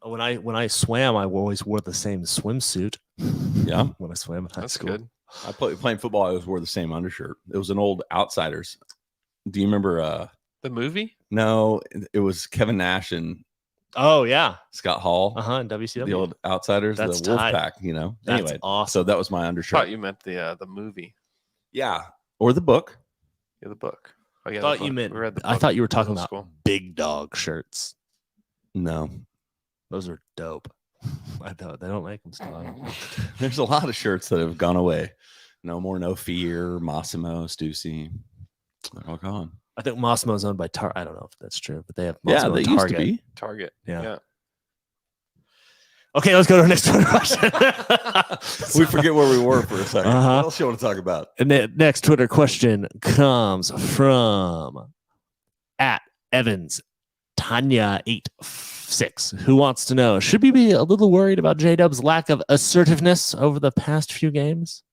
When I swam, I always wore the same swimsuit. yeah, When I swam in high That's school. good. I playing football. I always wore the same undershirt. It was an old Outsiders. Do you remember? The movie? No, it was Kevin Nash and Oh yeah. Scott Hall, In WCW. the old Outsiders, That's the tight. Wolfpack. You know. That's Anyway, awesome. so that was my I undershirt. thought you meant the movie. Yeah, or the book. Yeah, the book. Oh yeah. the thought you book. meant. We read the I book thought you were in talking middle about school. big dog shirts. No, Those are dope. I know they don't make them still. I don't know. there's a lot of shirts that have gone away. No more, no fear. Massimo, Stussy, they're all gone. I think Massimo's owned by Target. I don't know if that's true, but they have Yeah, Massimo they and used to Target. be. Target. Yeah. Okay, let's go to our next Twitter question. We forget where we were for a second. Uh-huh. What else you want to talk about? And the next Twitter question comes from at Evans Tanya86, who wants to know: should we be a little worried about J-Dub's lack of assertiveness over the past few games?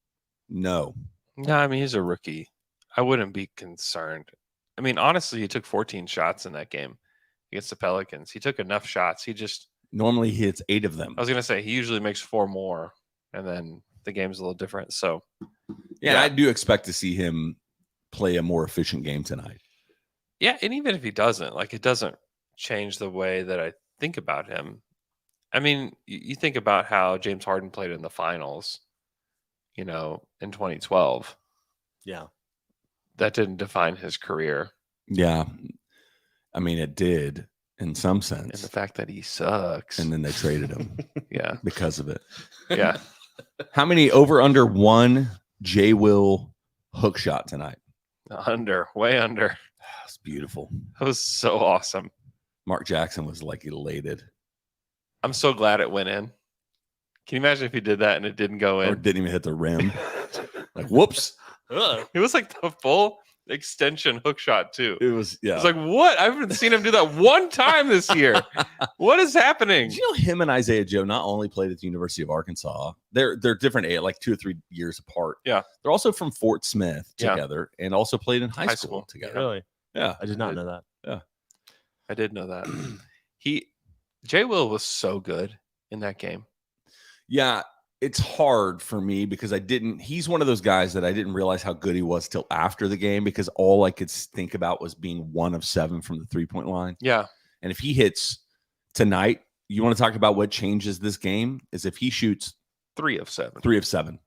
No. No, I mean he's a rookie. I wouldn't be concerned. I mean, honestly, he took 14 shots in that game against the Pelicans. He took enough shots. He just Normally he hits 8 of them. I was gonna say he usually makes 4 more, and then the game's a little different. So Yeah, I do expect to see him play a more efficient game tonight. yeah, and even if he doesn't, like it doesn't change the way that I think about him. I mean, you think about how James Harden played in the finals, in 2012. Yeah. That didn't define his career. Yeah. I mean, it did in some And sense. the fact that he sucks. And then they traded him yeah. because of it. Yeah. How many over under one J Will hook shot tonight? Way under. That's beautiful. That was so awesome. Mark Jackson was like elated. I'm so glad it went in. Can you imagine if he did that and it didn't go Or in? didn't even hit the rim. Like, whoops. It was like the full extension hook shot too. It was, yeah. It's like, what? I haven't seen him do that one time this year. What is happening? Did you know him and Isaiah Joe not only played at the University of Arkansas? They're different, like 2 or 3 years apart. Yeah. They're also from Fort Smith Yeah. together and also played in high High school school. together. Really? Yeah. I did not know that. I did know that. Jay Will was so good in that game. Yeah. It's hard for me because he's one of those guys that I didn't realize how good he was till after the game because all I could think about was being 1 of 7 from the 3-point line. Yeah. And if he hits tonight, you want to talk about what changes this game is if he shoots 3 of 7. 3 of 7,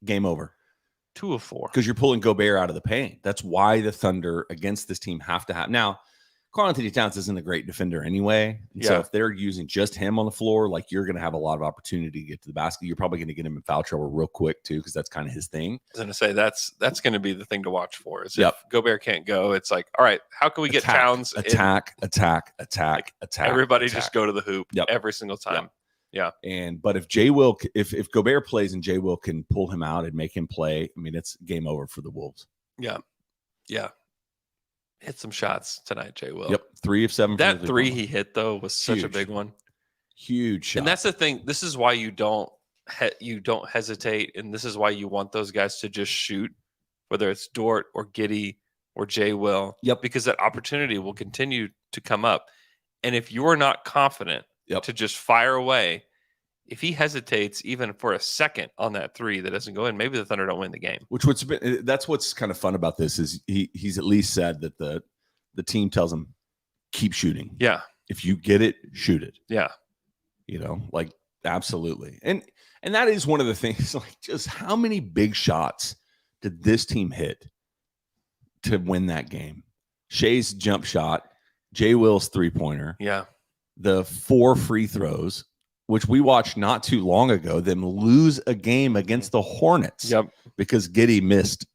game over. 2 of 4. Because you're pulling Gobert out of the paint. That's why the Thunder against this team have to have. Now, Karl-Anthony Towns isn't a great defender anyway. And so Yeah. if they're using just him on the floor, like you're going to have a lot of opportunity to get to the basket. You're probably going to get him in foul trouble real quick too, because that's kind of his thing. I was going to say that's going to be the thing to watch for. Is Yep. if Gobert can't go, it's like, all right, how can we get Towns? in- attack. Everybody attack. just go to the hoop Yep. every single time. But if Jay Will, if Gobert plays and Jay Will can pull him out and make him play, I mean, it's game over for the Wolves. Yeah. Hit some shots tonight, Jay Will. Yep, 3 of 7. from That the three three-point he hit though was such a Huge. big one. huge shot. And that's the thing. This is why you don't hesitate, and this is why you want those guys to just shoot, whether it's Dort or Giddey or Jay Will. Yep. Because that opportunity will continue to come up, and if you're not confident Yep. to just fire away, if he hesitates even for a second on that three that doesn't go in, maybe the Thunder don't win the game. that's what's kind of fun about this is he's at least said that the team tells him keep shooting. Yeah. If you get it, shoot it. Yeah. Like absolutely. And that is one of the things, like just how many big shots did this team hit to win that game? Shea's jump shot, Jay Will's 3-pointer, Yeah. the 4 free throws, which we watched not too long ago, them lose a game against the Hornets Yep. because Giddey missed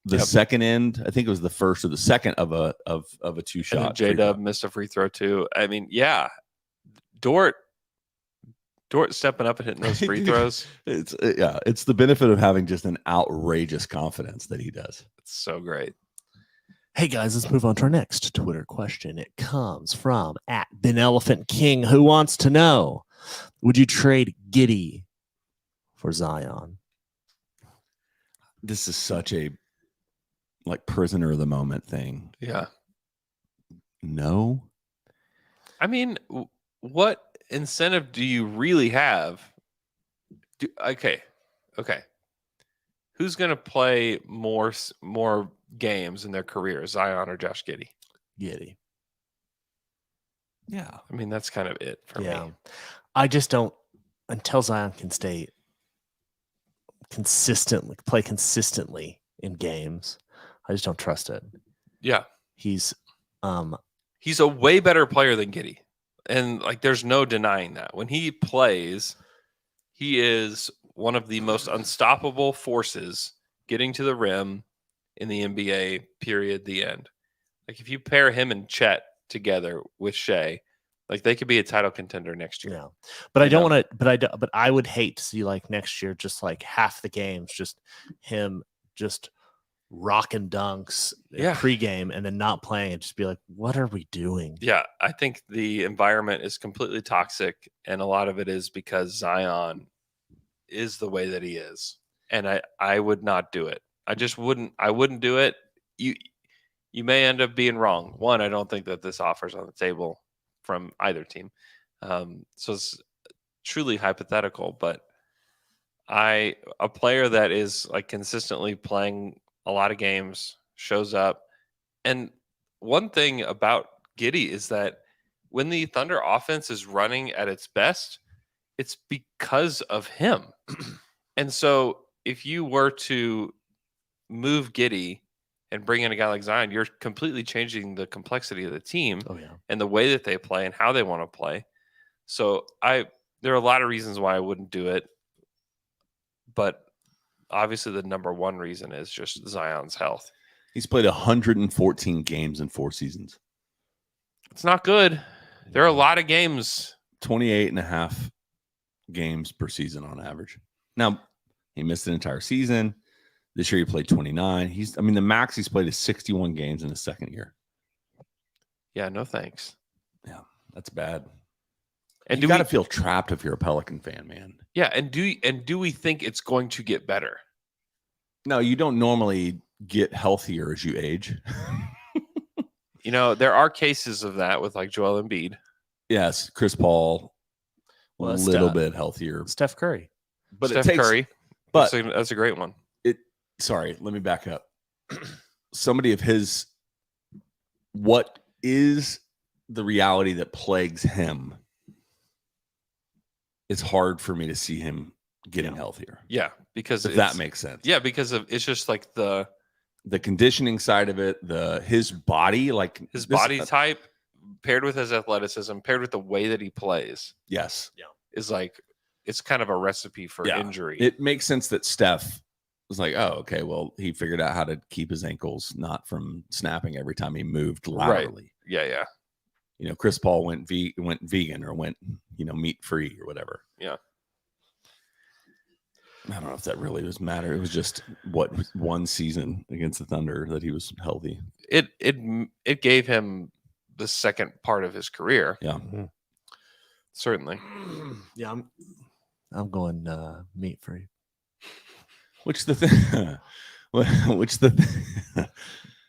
the Yep. second end. I think it was the first or the second of a And then 2-shot. J Dub missed a free throw too. I mean, yeah. Dort stepping up and hitting those free throws. It's the benefit of having just an outrageous confidence that he does. It's so great. Hey guys, let's move on to our next Twitter question. It comes from @BenElephantKing, who wants to know: would you trade Giddey for Zion? This is such a like prisoner of the moment thing. Yeah. No. I mean, what incentive do you really have? Okay. Who's going to play more games in their career, Zion or Josh Giddey? Giddey. Yeah. I mean, that's kind of it for me. I just don't, until Zion can stay play consistently in games, I just don't trust it. Yeah. He's He's a way better player than Giddey. And like there's no denying that. When he plays, he is one of the most unstoppable forces getting to the rim in the NBA, period, the end. Like if you pair him and Chet together with Shea, like they could be a title contender next year. Yeah, but I don't want to. But I would hate to see like next year, just like half the games, just him just rocking dunks pregame and then not playing and just be like, what are we doing? Yeah, I think the environment is completely toxic, and a lot of it is because Zion is the way that he is, and I would not do it. I wouldn't do it. You may end up being wrong. One, I don't think that this offer's on the table from either team. So it's truly hypothetical, but a player that is like consistently playing a lot of games, shows up. And one thing about Giddey is that when the Thunder offense is running at its best, it's because of him. And so if you were to move Giddey and bring in a guy like Zion, you're completely changing the complexity of the team and the way that they play and how they want to play. So there are a lot of reasons why I wouldn't do it, but obviously the number one reason is just Zion's health. He's played 114 games in 4 seasons. It's not good. There are a lot of games. 28 and a half games per season on average. Now, he missed an entire season. This year he played 29. The max he's played is 61 games in his second year. Yeah, no thanks. Yeah, that's bad. And you got to feel trapped if you're a Pelican fan, man. Yeah, and do we think it's going to get better? No, you don't normally get healthier as you age. There are cases of that with like Joel Embiid. Yes, Chris Paul, a little bit healthier. Steph Curry. But Steph Curry. But that's a great one. Sorry, let me back up. Somebody of his, what is the reality that plagues him? It's hard for me to see him getting healthier. Yeah, because if that makes sense. Yeah, because it's just like the conditioning side of it, his body, like his body type. paired with his athleticism, paired with the way that he plays, Yes. is like it's kind of a recipe for Yeah. injury. It makes sense that Steph was like, oh, okay, well, he figured out how to keep his ankles not from snapping every time he moved laterally. Yeah. Chris Paul went vegan or went, meat free or whatever. Yeah. I don't know if that really was matter. It was just one season against the Thunder that he was healthy. It gave him the second part of his career. Yeah. Certainly. Yeah, I'm going meat free. Which the thing,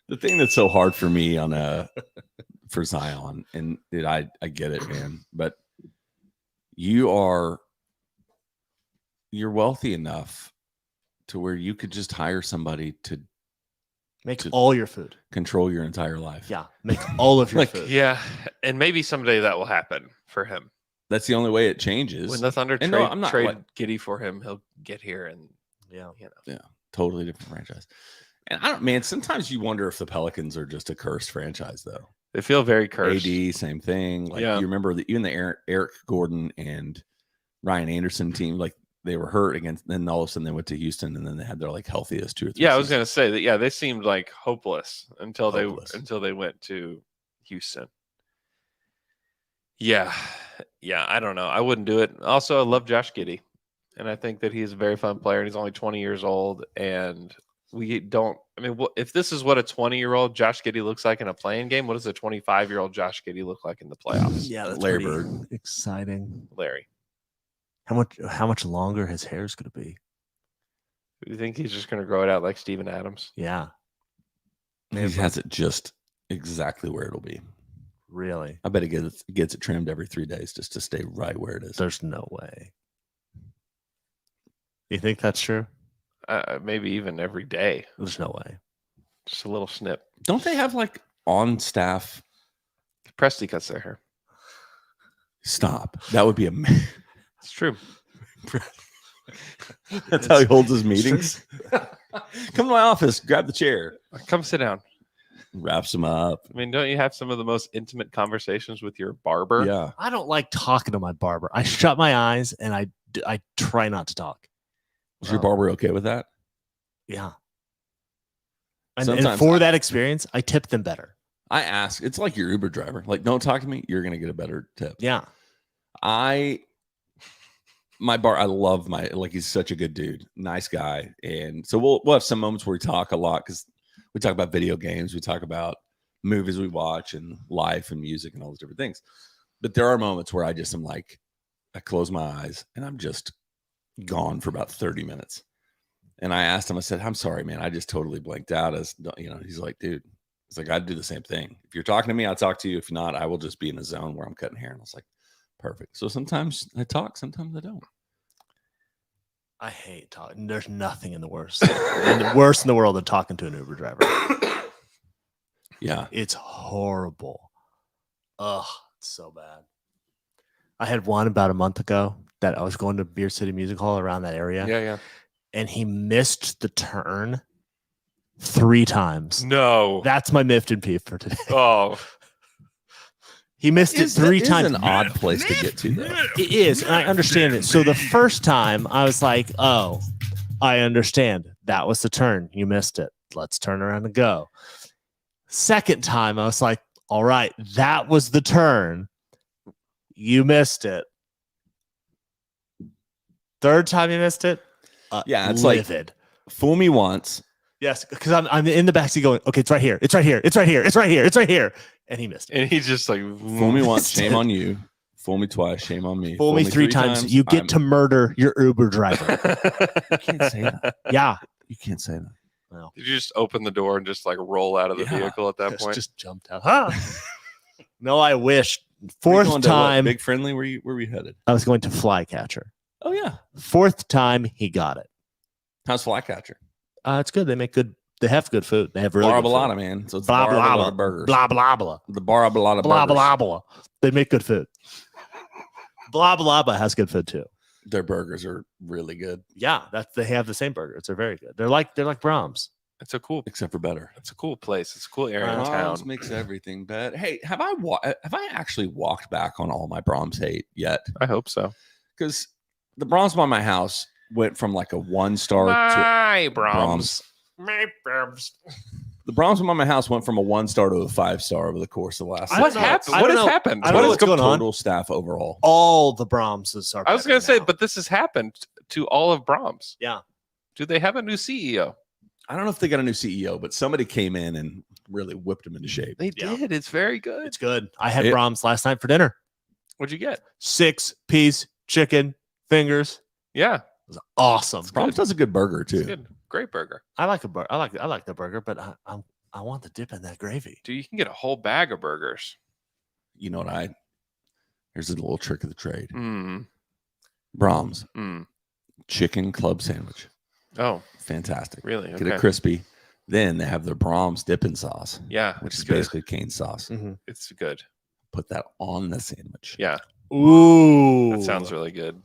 the thing that's so hard for me for Zion, and I get it, man, but you're wealthy enough to where you could just hire somebody to Make all your food. control your entire life. Yeah, make all of your Like, food. Yeah. And maybe someday that will happen for him. That's the only way it changes. When the Thunder And trade, no, I'm not trade like- Giddy for him, he'll get here and Yeah. Totally different franchise. And man, sometimes you wonder if the Pelicans are just a cursed franchise, though. they feel very cursed. AD, same thing. Like Yeah. you remember even the Eric Gordon and Ryan Anderson team, like they were hurt against, then all of a sudden they went to Houston and then they had their like healthiest 2 or 3 Yeah, I was seasons. gonna say that. Yeah, they seemed like hopeless until Hopeless. they went to Houston. Yeah, I don't know. I wouldn't do it. Also, I love Josh Giddey, and I think that he's a very fun player. And he's only 20 years old, and we don't. I mean, if this is what a 20-year-old Josh Giddey looks like in a playing game, what does a 25-year-old Josh Giddey look like in the playoffs? Yeah, that's Larry pretty Bird. exciting. Larry, How much longer his hair is going to be? do you think he's just gonna grow it out like Steven Adams? Yeah, He has it just exactly where it'll be. really. I bet he gets it trimmed every 3 days just to stay right where it is. There's no way. You think that's true? Maybe even every day, There's no way. just a little snip. Don't they have like on staff? Presti cuts their hair. Stop. That would be amazing. It's true. That's how he holds his meetings. Come to my office, grab the chair, Come sit down. wraps him up. I mean, don't you have some of the most intimate conversations with your barber? Yeah. I don't like talking to my barber. I shut my eyes and I try not to talk. Is your barber okay with that? Yeah. And Sometimes for that experience, I tip them better. I ask. It's like your Uber driver. Like, don't talk to me. You're gonna get a better tip. Yeah. I love he's such a good dude, nice guy, and so we'll have some moments where we talk a lot because we talk about video games, we talk about movies we watch, and life and music and all those different things. But there are moments where I just am like, I close my eyes and I'm just gone for about 30 minutes. And I asked him, I said, I'm sorry, man, I just totally blanked out. He's like, dude, it's like I'd do the same thing. If you're talking to me, I'll talk to you. If not, I will just be in a zone where I'm cutting hair. And I was like, perfect. So sometimes I talk, sometimes I don't. I hate talking. There's nothing in the worst. Worse in the world than talking to an Uber driver. Yeah. It's horrible. Ugh, it's so bad. I had one about a month ago that I was going to Beer City Music Hall around that area. Yeah. And he missed the turn 3 times. No. That's my miffed and peeve for today. Oh, He missed it 3 times. An odd place to get to, though. It is, and I understand it. So the first time I was like, oh, I understand. That was the turn. You missed it. Let's turn around and go. Second time, I was like, all right, that was the turn. You missed it. Third time you missed it. Yeah, it's like- livid. Fool me once. Yes, because I'm in the backseat going, okay, it's right here. It's right here. It's right here. It's right here. It's right here. And he missed it. and he's just like, Fool me once, shame on you. Fool me twice, shame on me. Fool me 3 times. You get to murder your Uber driver. You can't say that. Yeah. You can't say that. Well, Did you just open the door and just like roll out of the Yeah. vehicle at that point? just jumped out. Huh? No, I wish. Were you Fourth going to what, time, Big Friendly. Where we headed? I was going to Flycatcher. Oh yeah. Fourth time, he got it. How's Flycatcher? It's good. They make good. They have good food. They have really good Barabalata, food. man. So it's Blah the blah blah Barabalata burgers. blah blah blah The Barabalata blah burgers. blah blah. They make good food. Blah blah blah has good food too. Their burgers are really good. Yeah, they have the same burgers. They're very good. They're like Brahms. It's a cool. except for better. It's a cool place. It's a cool area in Brahms town. makes everything better. Hey, have I actually walked back on all my Brahms hate yet? I hope so. Because the Brahms by my house went from like a 1-star to My Brahms. My Brahms. the Brahms by my house went from a 1-star to a 5-star over the course of the last. I What don't know. happened? I What don't has know. happened? I don't know What is what's going on. total staff overall? All the Brahms are. I was going to better say, now. but this has happened to all of Brahms. Yeah. Do they have a new CEO? I don't know if they got a new CEO, but somebody came in and really whipped him into shape. They Yeah. did. It's very good. It's good. I had It- Brahms last night for dinner. What'd you get? 6-piece chicken fingers. Yeah, It was awesome. Brahms does a good burger it's too. good. Great burger. I like a burger. I like the burger, but I want the dip in that gravy. Dude, you can get a whole bag of burgers. You know what? Here's a little trick of the trade. Mm. Brahms Mm. chicken club sandwich, Oh, fantastic. really? Get Okay. it crispy. Then they have their Brahms dipping sauce, Yeah, which it's is good. basically cane sauce. It's good. Put that on the sandwich. Yeah, Ooh, that sounds really good.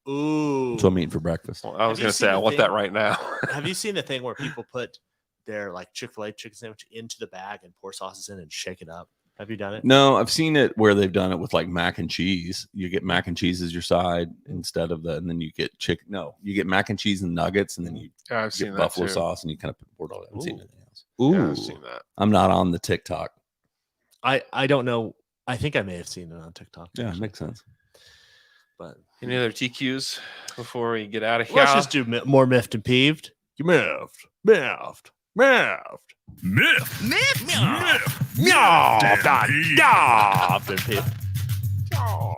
Ooh. That's what I'm eating for breakfast. Well, I was you going to seen say, I the want thing- that right now. Have you seen the thing where people put their like Chick-fil-A chicken sandwich into the bag and pour sauces in and shake it up? Have you done it? No, I've seen it where they've done it with like mac and cheese. You get mac and cheese as your side instead of and then you get chicken. No, you get mac and cheese and nuggets, and then you Yeah, I've seen get that buffalo too. sauce, and you kind of pour it all. I haven't seen Ooh. anything else. Yeah, I've seen that. I'm not on the TikTok. I don't know. I think I may have seen it on TikTok. Yeah, actually, makes sense. but Any other TQs before we get out of here? let's just do more miffed and peeved. You miffed. Miffed. Miffed and peeved.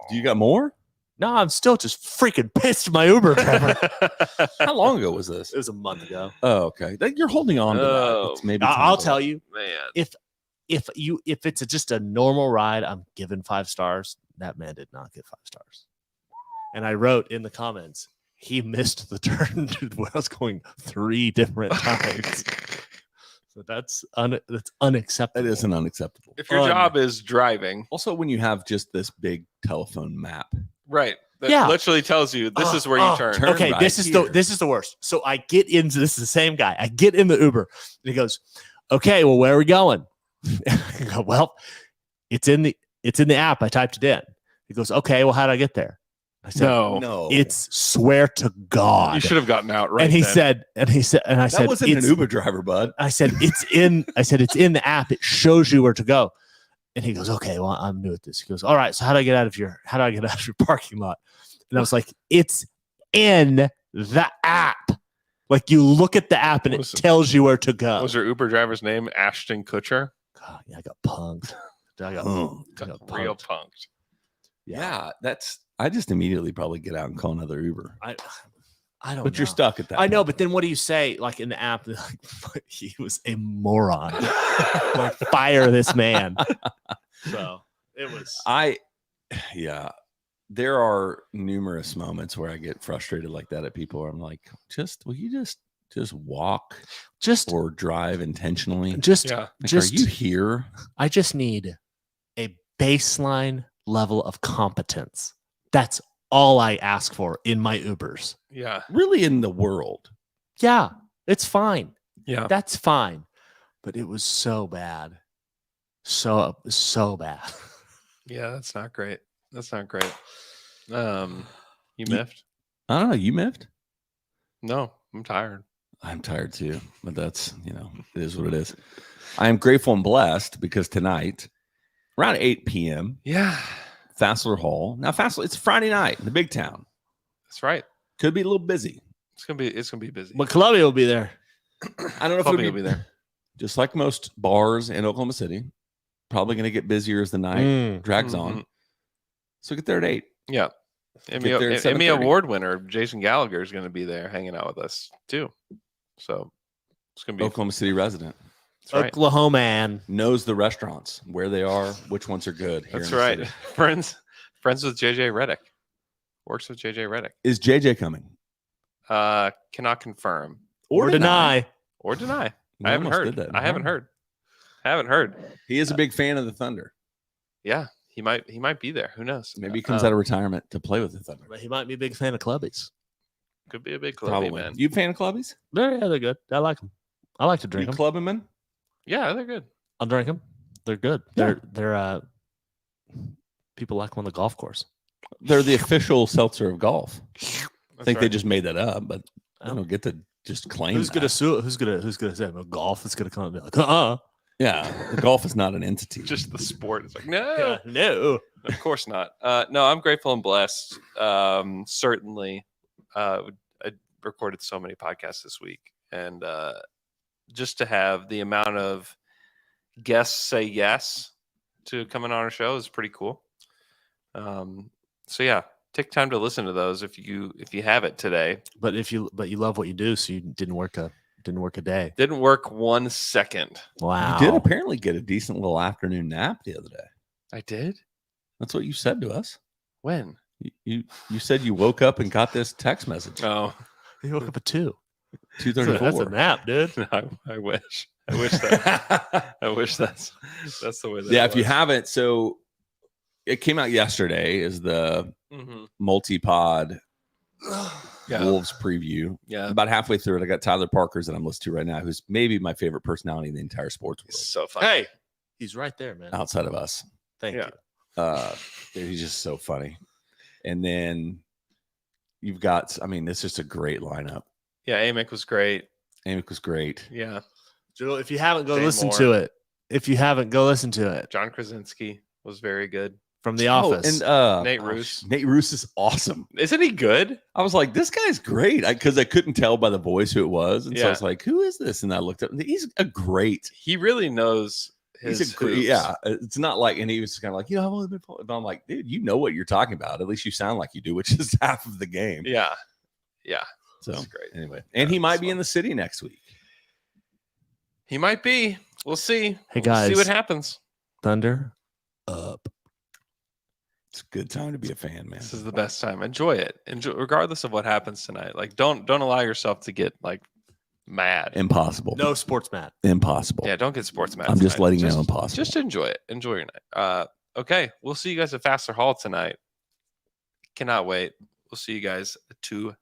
Do you got more? No, I'm still just freaking pissed at my Uber driver. How long ago was this? It was a month ago. Oh, okay. You're holding on to Oh, that. It's maybe I'll time to- tell you, Man, if it's just a normal ride, I'm giving 5 stars. That man did not get 5 stars. And I wrote in the comments, he missed the turn where I was going 3 different times. So that's unacceptable. That isn't unacceptable. if your job is driving, Also, when you have just this big telephone map, right? That Yeah. literally tells you this is where you turn. turn. Okay, right this is here. the worst. So I get into this is the same guy. I get in the Uber and he goes, "Okay, well, where are we going?" I go, "Well, it's in the app. I typed it in." He goes, "Okay, well, how do I get there?" I said, No, "It's swear to God." you should have gotten out right. and he then. said, and I that said, wasn't an "It's-" Uber driver, bud. I said, it's in the app. It shows you where to go. And he goes, "Okay, well, I'm new at this." He goes, "All right, so how do I get out of your parking lot?" And I was like, "It's in the app. Like you look at the app and it Was it- tells you where to go." What was your Uber driver's name? Ashton Kutcher. God, yeah, I got punked. I got Real punked. punked. Yeah, I just immediately probably get out and call another Uber. I don't But know. you're stuck at that. I know, point. but then what do you say? Like in the app, like, he was a moron. Like, fire this man. So it was. Yeah, there are numerous moments where I get frustrated like that at people. Where I'm like, will you just walk Just, or drive intentionally? just, Yeah. Like, just. are you here? I just need a baseline level of competence. That's all I ask for in my Ubers. Yeah. Really in the world? Yeah, it's fine. Yeah. That's fine. But it was so bad. So bad. Yeah. That's not great. That's not great. You You- miffed? I don't know. You miffed? No, I'm tired. I'm tired too, but that's, it is what it is. I am grateful and blessed because tonight, around 8 p.m., Yeah. Fassler Hall. Now, it's Friday night in the big town. That's right. Could be a little busy. It's gonna be busy. But Columbia will be there. I don't know if Probably it'll will be there. Just like most bars in Oklahoma City, probably going to get busier as the night drags Mhm. on. So get there at 8. Yeah. Emmy, Get there at Emmy 7:30. Award winner Jason Gallagher is going to be there hanging out with us too. So it's going to be Oklahoma City resident. That's right. Oklahoma man. Knows the restaurants, where they are, which ones are good. here That's in the right. city. Friends with JJ Reddick. Works with JJ Reddick. Is JJ coming? Cannot confirm Or deny. or deny. We I haven't almost heard. did that. I haven't heard. Haven't heard. He is a big fan of the Thunder. Yeah, he might be there. Who knows? Maybe he comes out of retirement to play with the Thunder. But he might be a big fan of clubbies. Could be a big clubby Probably. man. You a fan of clubbies? Yeah, they're good. I like them. I like to drink You them. club them in? Yeah, they're good. I'll drink them. They're good. Yeah. They're people like them on the golf course. They're the official seltzer of golf. I That's think they right. just made that up, but I Oh. don't get to just claim. Who's that. gonna sue it? Who's gonna say well, golf is gonna come and be like, Yeah, the golf is not an entity. just the sport. It's like, no, no. of course not. No, I'm grateful and blessed. Certainly, I recorded so many podcasts this week, and just to have the amount of guests say yes to coming on our show is pretty cool. So yeah, take time to listen to those if you have it today. But you love what you do, so you didn't work a day. Didn't work 1 second. Wow. You did apparently get a decent little afternoon nap the other day. I did. That's what you said to us. When? You said you woke up and got this text message. Oh, You woke up at 2. 2:34. That's a nap, dude. I wish. I wish that. I wish that's the way. That Yeah, it if you was. haven't, so it came out yesterday is the Mhm. multi-pod Yeah. Wolves preview. Yeah. About halfway through it, I got Tyler Parker's that I'm listening to right now, who's maybe my favorite personality in the entire sports world It's so funny. Hey, he's right there, man. outside of us. Thank Yeah. you. Dude, he's just so funny. And then you've got, I mean, it's just a great lineup. Yeah, Amick was great. Amick was great. Yeah, Joe, if you haven't, go Dane listen Moore. to it. If you haven't, go listen to it John Krasinski was very good. from The Office. and Nate Roos. Nate Roos is awesome. Isn't he good? I was like, this guy's great. Because I couldn't tell by the voice who it was. And so I Yeah. was like, who is this? And I looked up. And he's a great. He really knows his. He's a great. hoops. Yeah. It's not like, and he was kind of like, I've only been. But I'm like, dude, you know what you're talking about. At least you sound like you do, which is half of the game. Yeah. Yeah. So That's great. anyway, and Yeah, he might that's be in the city next week. He might be. We'll see. Hey, We'll guys. see what happens. Thunder up. It's a good time to be a fan, man. This is the best time. Enjoy it. Enjoy, regardless of what happens tonight. Like, don't allow yourself to get like mad. Impossible. No sports mat. Impossible. Yeah, don't get sports mad. I'm just tonight. letting you know impossible. Just enjoy it. Enjoy your night. Okay, we'll see you guys at Faster Hall tonight. Cannot wait. We'll see you guys tonight.